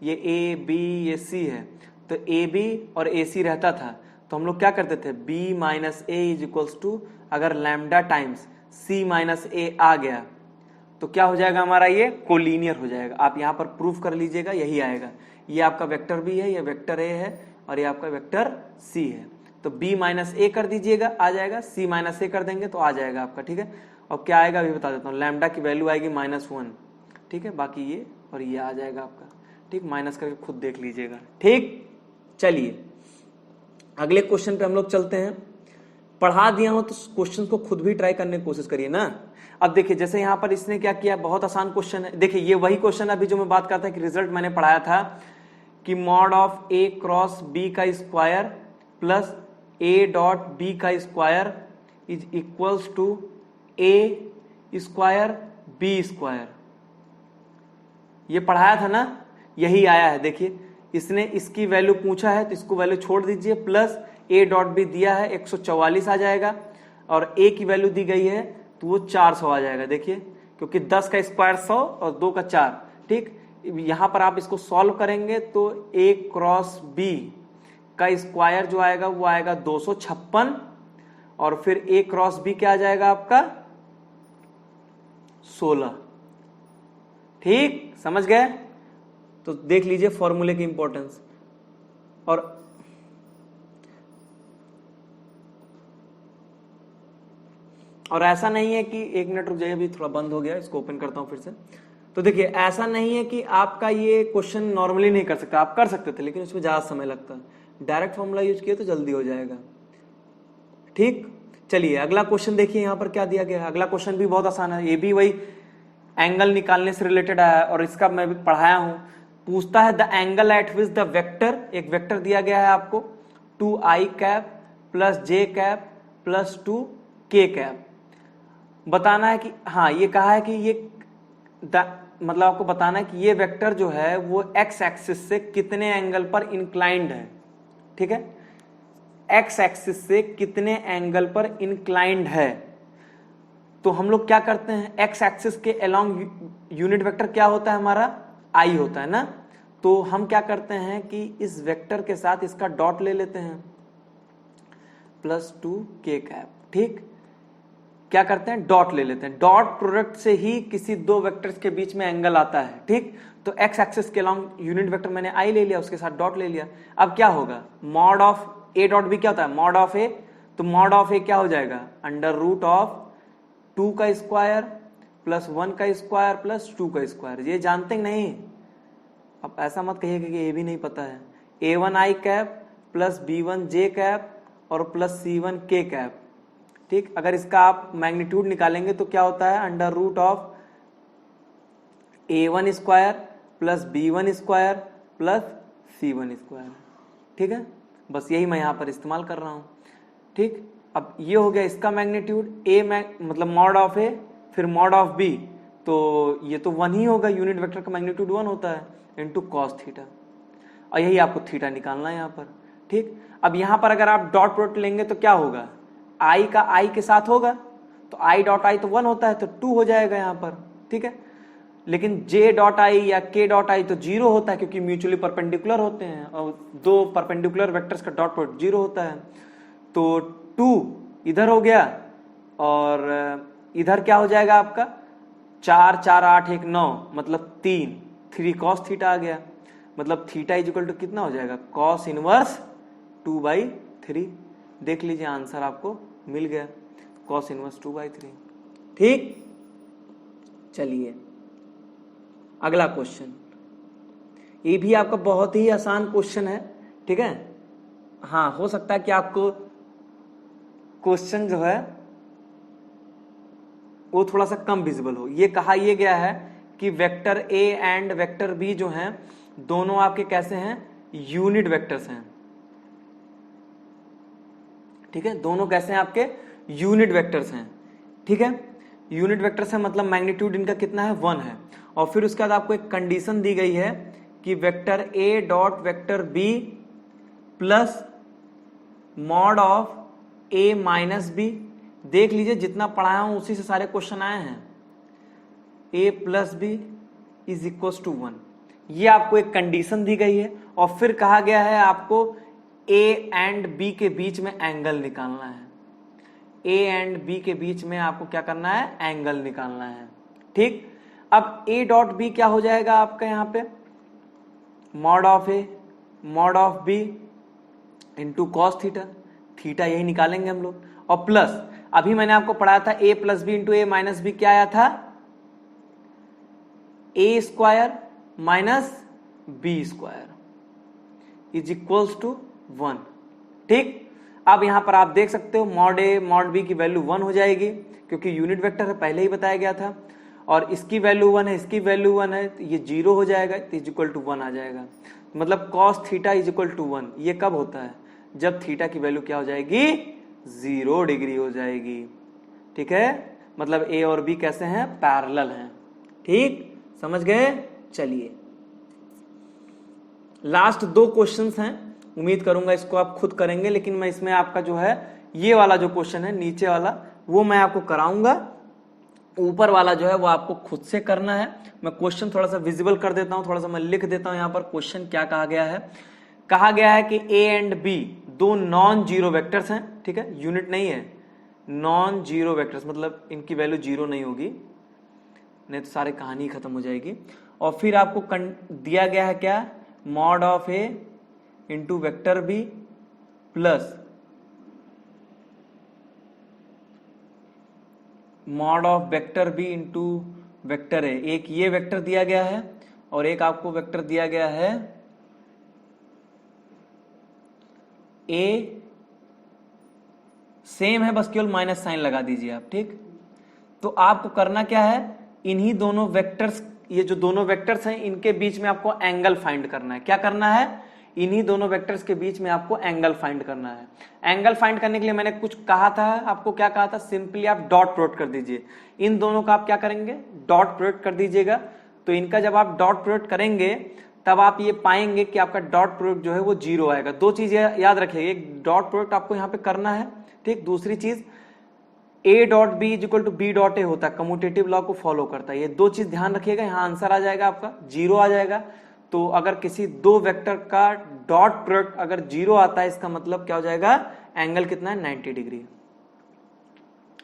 ये ए बी ये सी है, तो ए बी और ए सी रहता था, तो हम लोग क्या करते थे B minus A is equals to, अगर lambda times C minus A आ गया तो क्या हो जाएगा हमारा, ये कोलिनियर हो जाएगा। आप यहां पर प्रूफ कर लीजिएगा, यही आएगा। ये आपका वेक्टर बी है, ये वेक्टर ए है और ये आपका वेक्टर सी है। तो b माइनस ए कर दीजिएगा, आ जाएगा, c माइनस ए कर देंगे तो आ जाएगा आपका। ठीक है, और क्या आएगा अभी बता देता हूँ, लैम्डा की वैल्यू आएगी -1। ठीक है, बाकी ये और ये आ जाएगा आपका। ठीक, माइनस करके खुद देख लीजिएगा। ठीक, चलिए अगले क्वेश्चन पे हम लोग चलते हैं। पढ़ा दिया हूं तो क्वेश्चन को खुद भी ट्राई करने की कोशिश करिए ना। अब देखिए जैसे यहां पर इसने क्या किया, बहुत आसान क्वेश्चन है। देखिए ये वही क्वेश्चन अभी जो मैं बात करता कि रिजल्ट मैंने पढ़ाया था कि mod of a cross b का square plus a dot b का square is equals to a square b square. ये पढ़ाया था ना, यही आया है। देखिए इसने इसकी वैल्यू पूछा है तो इसको वैल्यू छोड़ दीजिए, प्लस a डॉट बी दिया है 144 आ जाएगा और a की वैल्यू दी गई है तो वो 400 आ जाएगा। देखिए क्योंकि 10 का स्क्वायर 100 और 2 का 4। ठीक, यहां पर आप इसको सॉल्व करेंगे तो a क्रॉस b का स्क्वायर जो आएगा वो आएगा 256 और फिर a क्रॉस b क्या आ जाएगा आपका 16। ठीक, समझ गए। तो देख लीजिए फॉर्मूले की इंपॉर्टेंस। और ऐसा नहीं है कि, 1 मिनट रुक जाइए, अभी थोड़ा बंद हो गया, इसको ओपन करता हूं फिर से। तो देखिए ऐसा नहीं है कि आपका ये क्वेश्चन नॉर्मली नहीं कर सकता, आप कर सकते थे लेकिन उसमें ज्यादा समय लगता है। डायरेक्ट फॉर्मूला यूज किए तो जल्दी हो जाएगा। ठीक, चलिए अगला क्वेश्चन देखिए यहां पर क्या दिया गया है। अगला क्वेश्चन भी बहुत आसान है, ये भी वही एंगल निकालने से रिलेटेड है और इसका मैं भी पढ़ाया हूं। पूछता है the angle eight which the vector, एक वेक्टर दिया गया है आपको 2i cap plus j cap plus 2k cap. बताना है कि, हाँ ये कहा है कि ये मतलब आपको बताना है कि ये वेक्टर जो है वो x एक्सिस से कितने एंगल पर इंक्लाइंड है। ठीक है, x एक्सिस से कितने एंगल पर इंक्लाइंड है। तो हम लोग क्या करते हैं, एक्स एक्सिस के अलोंग यूनिट वेक्टर क्या होता है हमारा, आई होता है ना। तो हम क्या करते हैं कि इस वेक्टर के साथ इसका डॉट ले लेते हैं, +2k। ठीक, क्या करते हैं, डॉट ले लेते हैं। डॉट प्रोडक्ट से ही किसी दो वेक्टर्स के बीच में एंगल आता है। ठीक, तो एक्स एक्सिस के अलोंग यूनिट वेक्टर मैंने आई ले लिया, उसके साथ डॉट ले लिया। अब क्या होगा, mod of A dot B क्या होता है, मॉड ऑफ ए। तो मॉड ऑफ ए क्या हो जाएगा, √2 का स्क्वायर +1 का स्क्वायर +2 का स्क्वायर। ये जानते हैं नहीं, अब ऐसा मत कहिए कि ये भी नहीं पता है। A1i कैप +B1j कैप और +C1k कैप। ठीक, अगर इसका आप मैग्नीट्यूड निकालेंगे तो क्या होता है, √A1 square +B1 square +C1 square. ठीक है, बस यही मैं यहां पर इस्तेमाल कर रहा हूं। ठीक, अब ये हो गया इसका मैग्नीट्यूड, मतलब मॉड ऑफ ए फिर मॉड ऑफ बी, तो ये तो 1 ही होगा, यूनिट वेक्टर का मैग्नीट्यूड 1 होता है, इनटू कॉस थीटा। और यही आपको थीटा निकालना है यहाँ पर। ठीक, अब यहाँ पर अगर आप डॉट प्रोडक्ट लेंगे तो क्या होगा, आई का आई के साथ होगा, तो आई डॉट आई तो 1 होता है, तो 2 हो जाएगा यहाँ पर। ठीक है, लेकिन जे डॉट आई या के डॉट आई तो 0 होता है, क्योंकि म्यूचुअली परपेंडिकुलर होते हैं और दो परपेंडिकुलर वेक्टर्स का डॉट प्रोडक्ट 0 होता है। तो 2 इधर हो गया और इधर क्या हो जाएगा आपका, 4 4 8 1 9 मतलब 3 cos थीटा आ गया। मतलब थीटा इक्वल टू कितना हो जाएगा, cos इनवर्स 2/3। देख लीजिए आंसर आपको मिल गया, cos इनवर्स 2/3। ठीक, चलिए अगला क्वेश्चन, ये भी आपका बहुत ही आसान क्वेश्चन है। ठीक है, हाँ हो सकता है कि आपको क्वेश्चन जो है वो थोड़ा सा कम विजिबल हो। ये कहा यह गया है कि vector A and vector B जो हैं दोनों आपके कैसे हैं, यूनिट वेक्टर्स हैं। ठीक है, दोनों कैसे हैं आपके, यूनिट वेक्टर्स हैं। ठीक है, यूनिट वेक्टर्स है मतलब मैग्नीट्यूड इनका कितना है, 1 है। और फिर उसके बाद आपको एक कंडीशन दी गई है कि vector A dot vector B plus mod of A minus B. देख लीजिए जितना पढ़ाया हूं उसी से सारे क्वेश्चन आए हैं। a plus B is equal to 1, ये आपको एक कंडीशन दी गई है। और फिर कहा गया है आपको a एंड b के बीच में एंगल निकालना है। a एंड b के बीच में आपको क्या करना है, एंगल निकालना है। ठीक, अब a डॉट b क्या हो जाएगा आपका यहां पे, mod of a mod of b into cos theta. Theta यही निकालेंगे हम लोग, और प्लस अभी मैंने आपको पढ़ाया था a plus B into A minus B क्या आया था, A square minus B square is equals to 1। ठीक, अब यहां पर आप देख सकते हो मॉड ए मॉड बी की वैल्यू 1 हो जाएगी, क्योंकि यूनिट वेक्टर है, पहले ही बताया गया था। और इसकी वैल्यू 1 है, इसकी वैल्यू 1 है, तो ये 0 हो जाएगा, इज इक्वल टू 1 आ जाएगा। मतलब cos theta is equal to 1। ये कब होता है, जब थीटा की वैल्यू क्या हो जाएगी, 0 डिग्री हो जाएगी। ठीक है, मतलब ए और बी कैसे हैं, पैरेलल हैं। ठीक, समझ गए। चलिए लास्ट 2 क्वेश्चंस हैं, उम्मीद करूंगा इसको आप खुद करेंगे, लेकिन मैं इसमें आपका जो है ये वाला जो क्वेश्चन है नीचे वाला वो मैं आपको कराऊंगा, ऊपर वाला जो है वो आपको खुद से करना है। मैं क्वेश्चन थोड़ा सा विजिबल कर देता हूं, थोड़ा सा मैं लिख देता हूं यहां पर क्वेश्चन क्या कहा गया है। कहा गया है कि ए एंड बी दो नॉन जीरो वेक्टर्स हैं। ठीक है, यूनिट नहीं है, नॉन जीरो वेक्टर्स मतलब इनकी वैल्यू 0 नहीं होगी, नहीं तो सारी कहानी खत्म हो जाएगी। और फिर आपको दिया गया है क्या, mod of A into vector B plus mod of vector B into vector A. एक ये वेक्टर दिया गया है और एक आपको वेक्टर दिया गया है ए, सेम है, बस केवल माइनस साइन लगा दीजिए आप। ठीक, तो आपको करना क्या है, इन्हीं दोनों वेक्टर्स, ये जो दोनों वेक्टर्स हैं इनके बीच में आपको एंगल फाइंड करना है। क्या करना है, इन्हीं दोनों वेक्टर्स के बीच में आपको एंगल फाइंड करना है। एंगल फाइंड करने के लिए मैंने कुछ कहा था आपको, क्या कहा था, सिंपली आप डॉट प्रोडक्ट कर दीजिए। इन दोनों का आप क्या करेंगे, डॉट प्रोडक्ट कर दीजिएगा। तो इनका जब आप डॉट प्रोडक्ट करेंगे तब आप ये पाएंगे कि आपका डॉट प्रोडक्ट जो है वो 0 आएगा। 2 चीजें याद रखिएगा, एक डॉट प्रोडक्ट आपको यहाँ पे करना है। ठीक, दूसरी चीज A dot B is equal to B dot A होता है, कम्यूटेटिव लॉ को फॉलो करता है। ये दो चीज ध्यान रखिएगा, यहाँ आंसर आ जाएगा आपका 0 आ जाएगा। तो अगर किसी दो वेक्टर का डॉट प्रोडक्ट अगर 0 आता है, इसका मतलब क्या हो जाएगा, एंगल कितना है, 90 डिग्री।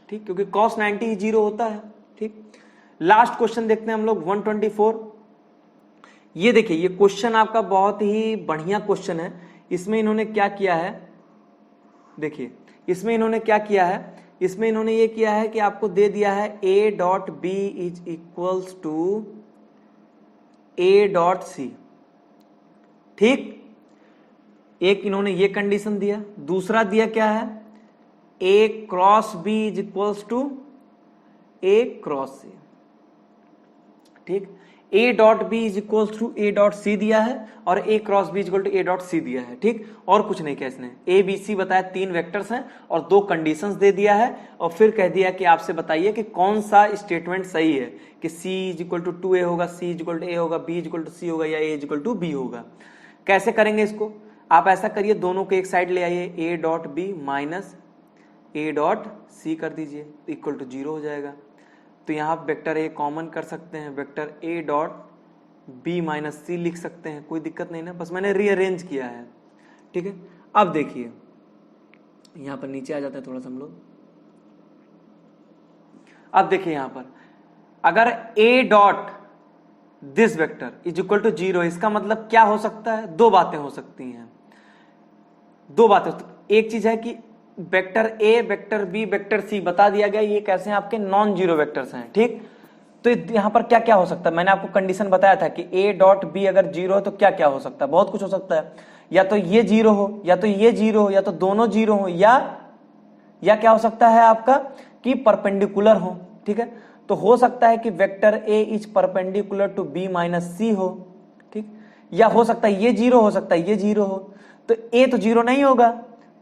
ठीक, क्योंकि cos 90 ही 0 होता है। ठीक, लास्ट क्वेश्चन देखते हैं हम लोग 124। ये देखिए, ये क्वेश्चन आपका बहुत ही बढ़िया क्वेश्चन है। इसमें इन्होंने क्या किया है, देखिए इसमें इन्होंने क्या किया है, इसमें इन्होंने ये किया है कि आपको दे दिया है a dot B is equals to a dot C. ठीक, एक इन्होंने ये कंडीशन दिया, दूसरा दिया क्या है, a cross b is equals to a cross C. ठीक, a dot B is equal to a dot C दिया है और a cross b is equal to a dot C दिया है। ठीक, और कुछ नहीं किया इसने, a b c बताया, 3 वेक्टर्स हैं और 2 कंडीशंस दे दिया है और फिर कह दिया कि आपसे बताइए कि कौन सा स्टेटमेंट सही है, कि c is equal to 2a होगा, c is equal to a होगा, b is equal to c होगा या a is equal to b होगा। कैसे करेंगे इसको, आप ऐसा करिए, दोनों को एक साइड ले आइए, a dot b minus a dot c कर दीजिए, इक्वल टू 0 हो जाएगा। तो यहाँ वेक्टर ए कॉमन कर सकते हैं, vector A dot B minus C लिख सकते हैं, कोई दिक्कत नहीं ना, बस मैंने रीअरेंज किया है। ठीक है, अब देखिए यहाँ पर नीचे आ जाता है थोड़ा सा हम लोग। अब देखिए यहाँ पर अगर A dot this vector is equal to 0, इसका मतलब क्या हो सकता है, दो बातें हो सकती हैं, दो बातें। एक चीज है कि vector A, vector B, vector C बता दिया गया, ये कैसे हैं, आपके नॉन जीरो वेक्टर्स हैं। ठीक, तो यहां पर क्या क्या हो सकता है, मैंने आपको कंडीशन बताया था कि ए डॉट बी अगर 0 हो तो क्या क्या हो सकता है, बहुत कुछ हो सकता है, या तो ये 0 हो, या तो ये 0 हो, या तो दोनों 0 हो, या क्या हो सकता है आपका कि परपेंडिकुलर हो। ठीक है, तो हो सकता है कि vector A is perpendicular to B minus C हो। ठीक, या हो सकता है ये 0 हो सकता है ये 0 हो, तो ए तो 0 नहीं होगा,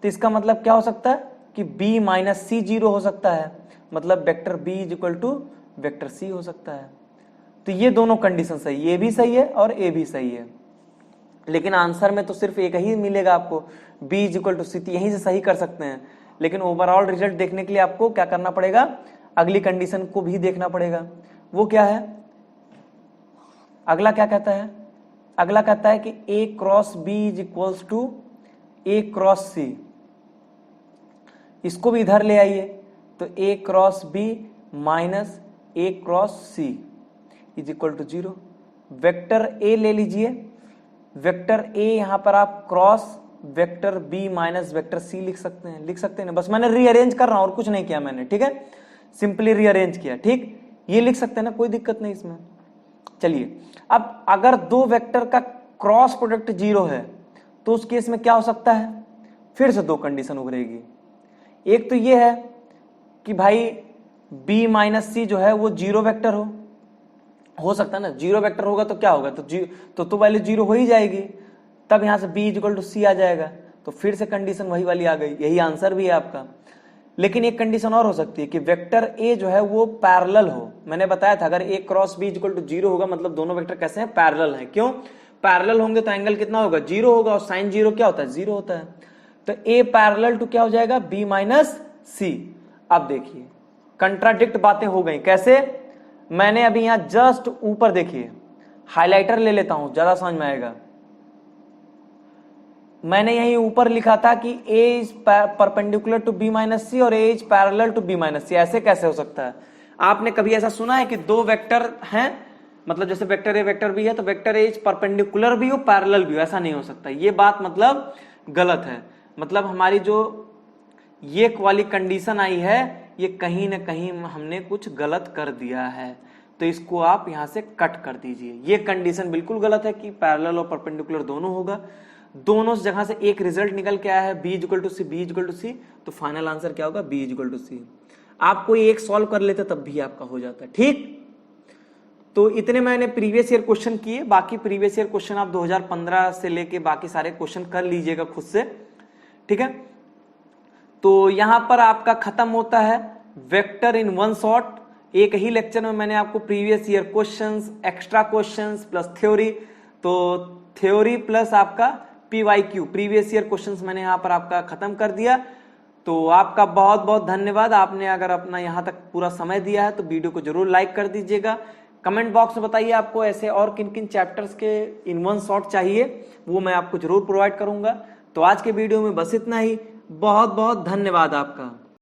तो इसका मतलब क्या हो सकता है कि b माइनस सी 0 हो सकता है, मतलब vector b is equal to vector c हो सकता है। तो ये दोनों कंडीशन सही, ये भी सही है और a भी सही है, लेकिन आंसर में तो सिर्फ एक ही मिलेगा आपको, b इज इक्वल टू सी, यहीं से सही कर सकते हैं, लेकिन ओवरऑल रिजल्ट देखने के लिए आपको क्या करना पड़ेगा, अगली कंडीशन को भी देखना पड़ेगा। वो क्या है, अगला क्या कहता है, अगला कहता है कि a cross b is equals to a cross c, इसको भी इधर ले आइए, तो a cross b minus a cross c is equal to 0। Vector a ले लीजिए, वेक्टर a यहां पर आप cross vector b minus vector c लिख सकते हैं, लिख सकते हैं ना, बस मैंने रीअरेंज कर रहा हूं और कुछ नहीं किया मैंने। ठीक है, सिंपली रीअरेंज किया। ठीक, ये लिख सकते हैं ना, कोई दिक्कत नहीं इसमें। चलिए, अब अगर दो वेक्टर का क्रॉस प्रोडक्ट 0 है तो उस केस में क्या हो सकता है, फिर से दो कंडीशन उभरेगी। एक तो ये है कि भाई b माइनस सी जो है वो 0 वेक्टर हो सकता है ना, 0 वेक्टर होगा तो क्या होगा, तो वैल्यू 0 हो ही जाएगी, तब यहां से b इक्वल टू सी आ जाएगा, तो फिर से कंडीशन वही वाली आ गई, यही आंसर भी है आपका। लेकिन एक कंडीशन और हो सकती है कि वेक्टर a जो है वो पैरेलल हो, मैंने बताया था अगर a cross b equal to 0 होगा मतलब दोनों वेक्टर कैसे हैं, पैरेलल हैं। क्यों पैरेलल होंगे, तो एंगल कितना होगा, 0 होगा, और साइन 0 क्या होता है, 0 होता है, तो a पैरेलल टू क्या हो जाएगा, b माइनस सी। अब देखिए कंट्राडिक्ट बातें हो गई, कैसे, मैंने अभी यहां जस्ट ऊपर देखिए हाइलाइटर ले लेता हूं, ज्यादा समझ में आएगा। मैंने यहीं ऊपर लिखा था कि a is perpendicular to b minus C और a is parallel to b minus C, ऐसे कैसे हो सकता है। आपने कभी ऐसा सुना है कि दो वेक्टर हैं, मतलब जैसे वेक्टर ए वेक्टर बी है, तो वेक्टर ए इज परपेंडिकुलर भी हो पैरेलल भी हो, ऐसा नहीं हो सकता, ये बात मतलब गलत है। मतलब हमारी जो ये वाली कंडीशन आई है, ये कहीं ना कहीं हमने कुछ गलत कर दिया है, तो इसको आप यहां से कट कर दीजिए। ये कंडीशन बिल्कुल गलत है कि पैरेलल और परपेंडिकुलर दोनों होगा, दोनों जगह से एक रिजल्ट निकल के आया है, b equal to C, b equal to C, तो फाइनल आंसर क्या होगा, b इक्वल टू सी। आप कोई एक सॉल्व कर लेते तब भी आपका हो जाता है। ठीक, तो इतने मैंने प्रीवियस ईयर क्वेश्चन किए, बाकी प्रीवियस ईयर क्वेश्चन आप 2015 से लेके बाकी सारे क्वेश्चन कर लीजिएगा खुद से। ठीक है, तो यहां पर आपका खत्म होता है वेक्टर इन वन शॉट। एक ही लेक्चर में मैंने आपको previous year questions, extra questions plus theory, तो थ्योरी प्लस आपका PYQ प्रीवियस ईयर क्वेश्चंस मैंने यहां पर आपका खत्म कर दिया। तो आपका बहुत बहुत धन्यवाद। आपने अगर अपना यहाँ तक पूरा समय दिया है तो वीडियो को जरूर लाइक कर दीजिएगा। कमेंट बॉक्स में बताइए आपको ऐसे और किन किन चैप्टर्स के इन वन शॉट चाहिए, वो मैं आपको जरूर प्रोवाइड करूंगा। तो आज के वीडियो में बस इतना ही। बहुत बहुत धन्यवाद आपका।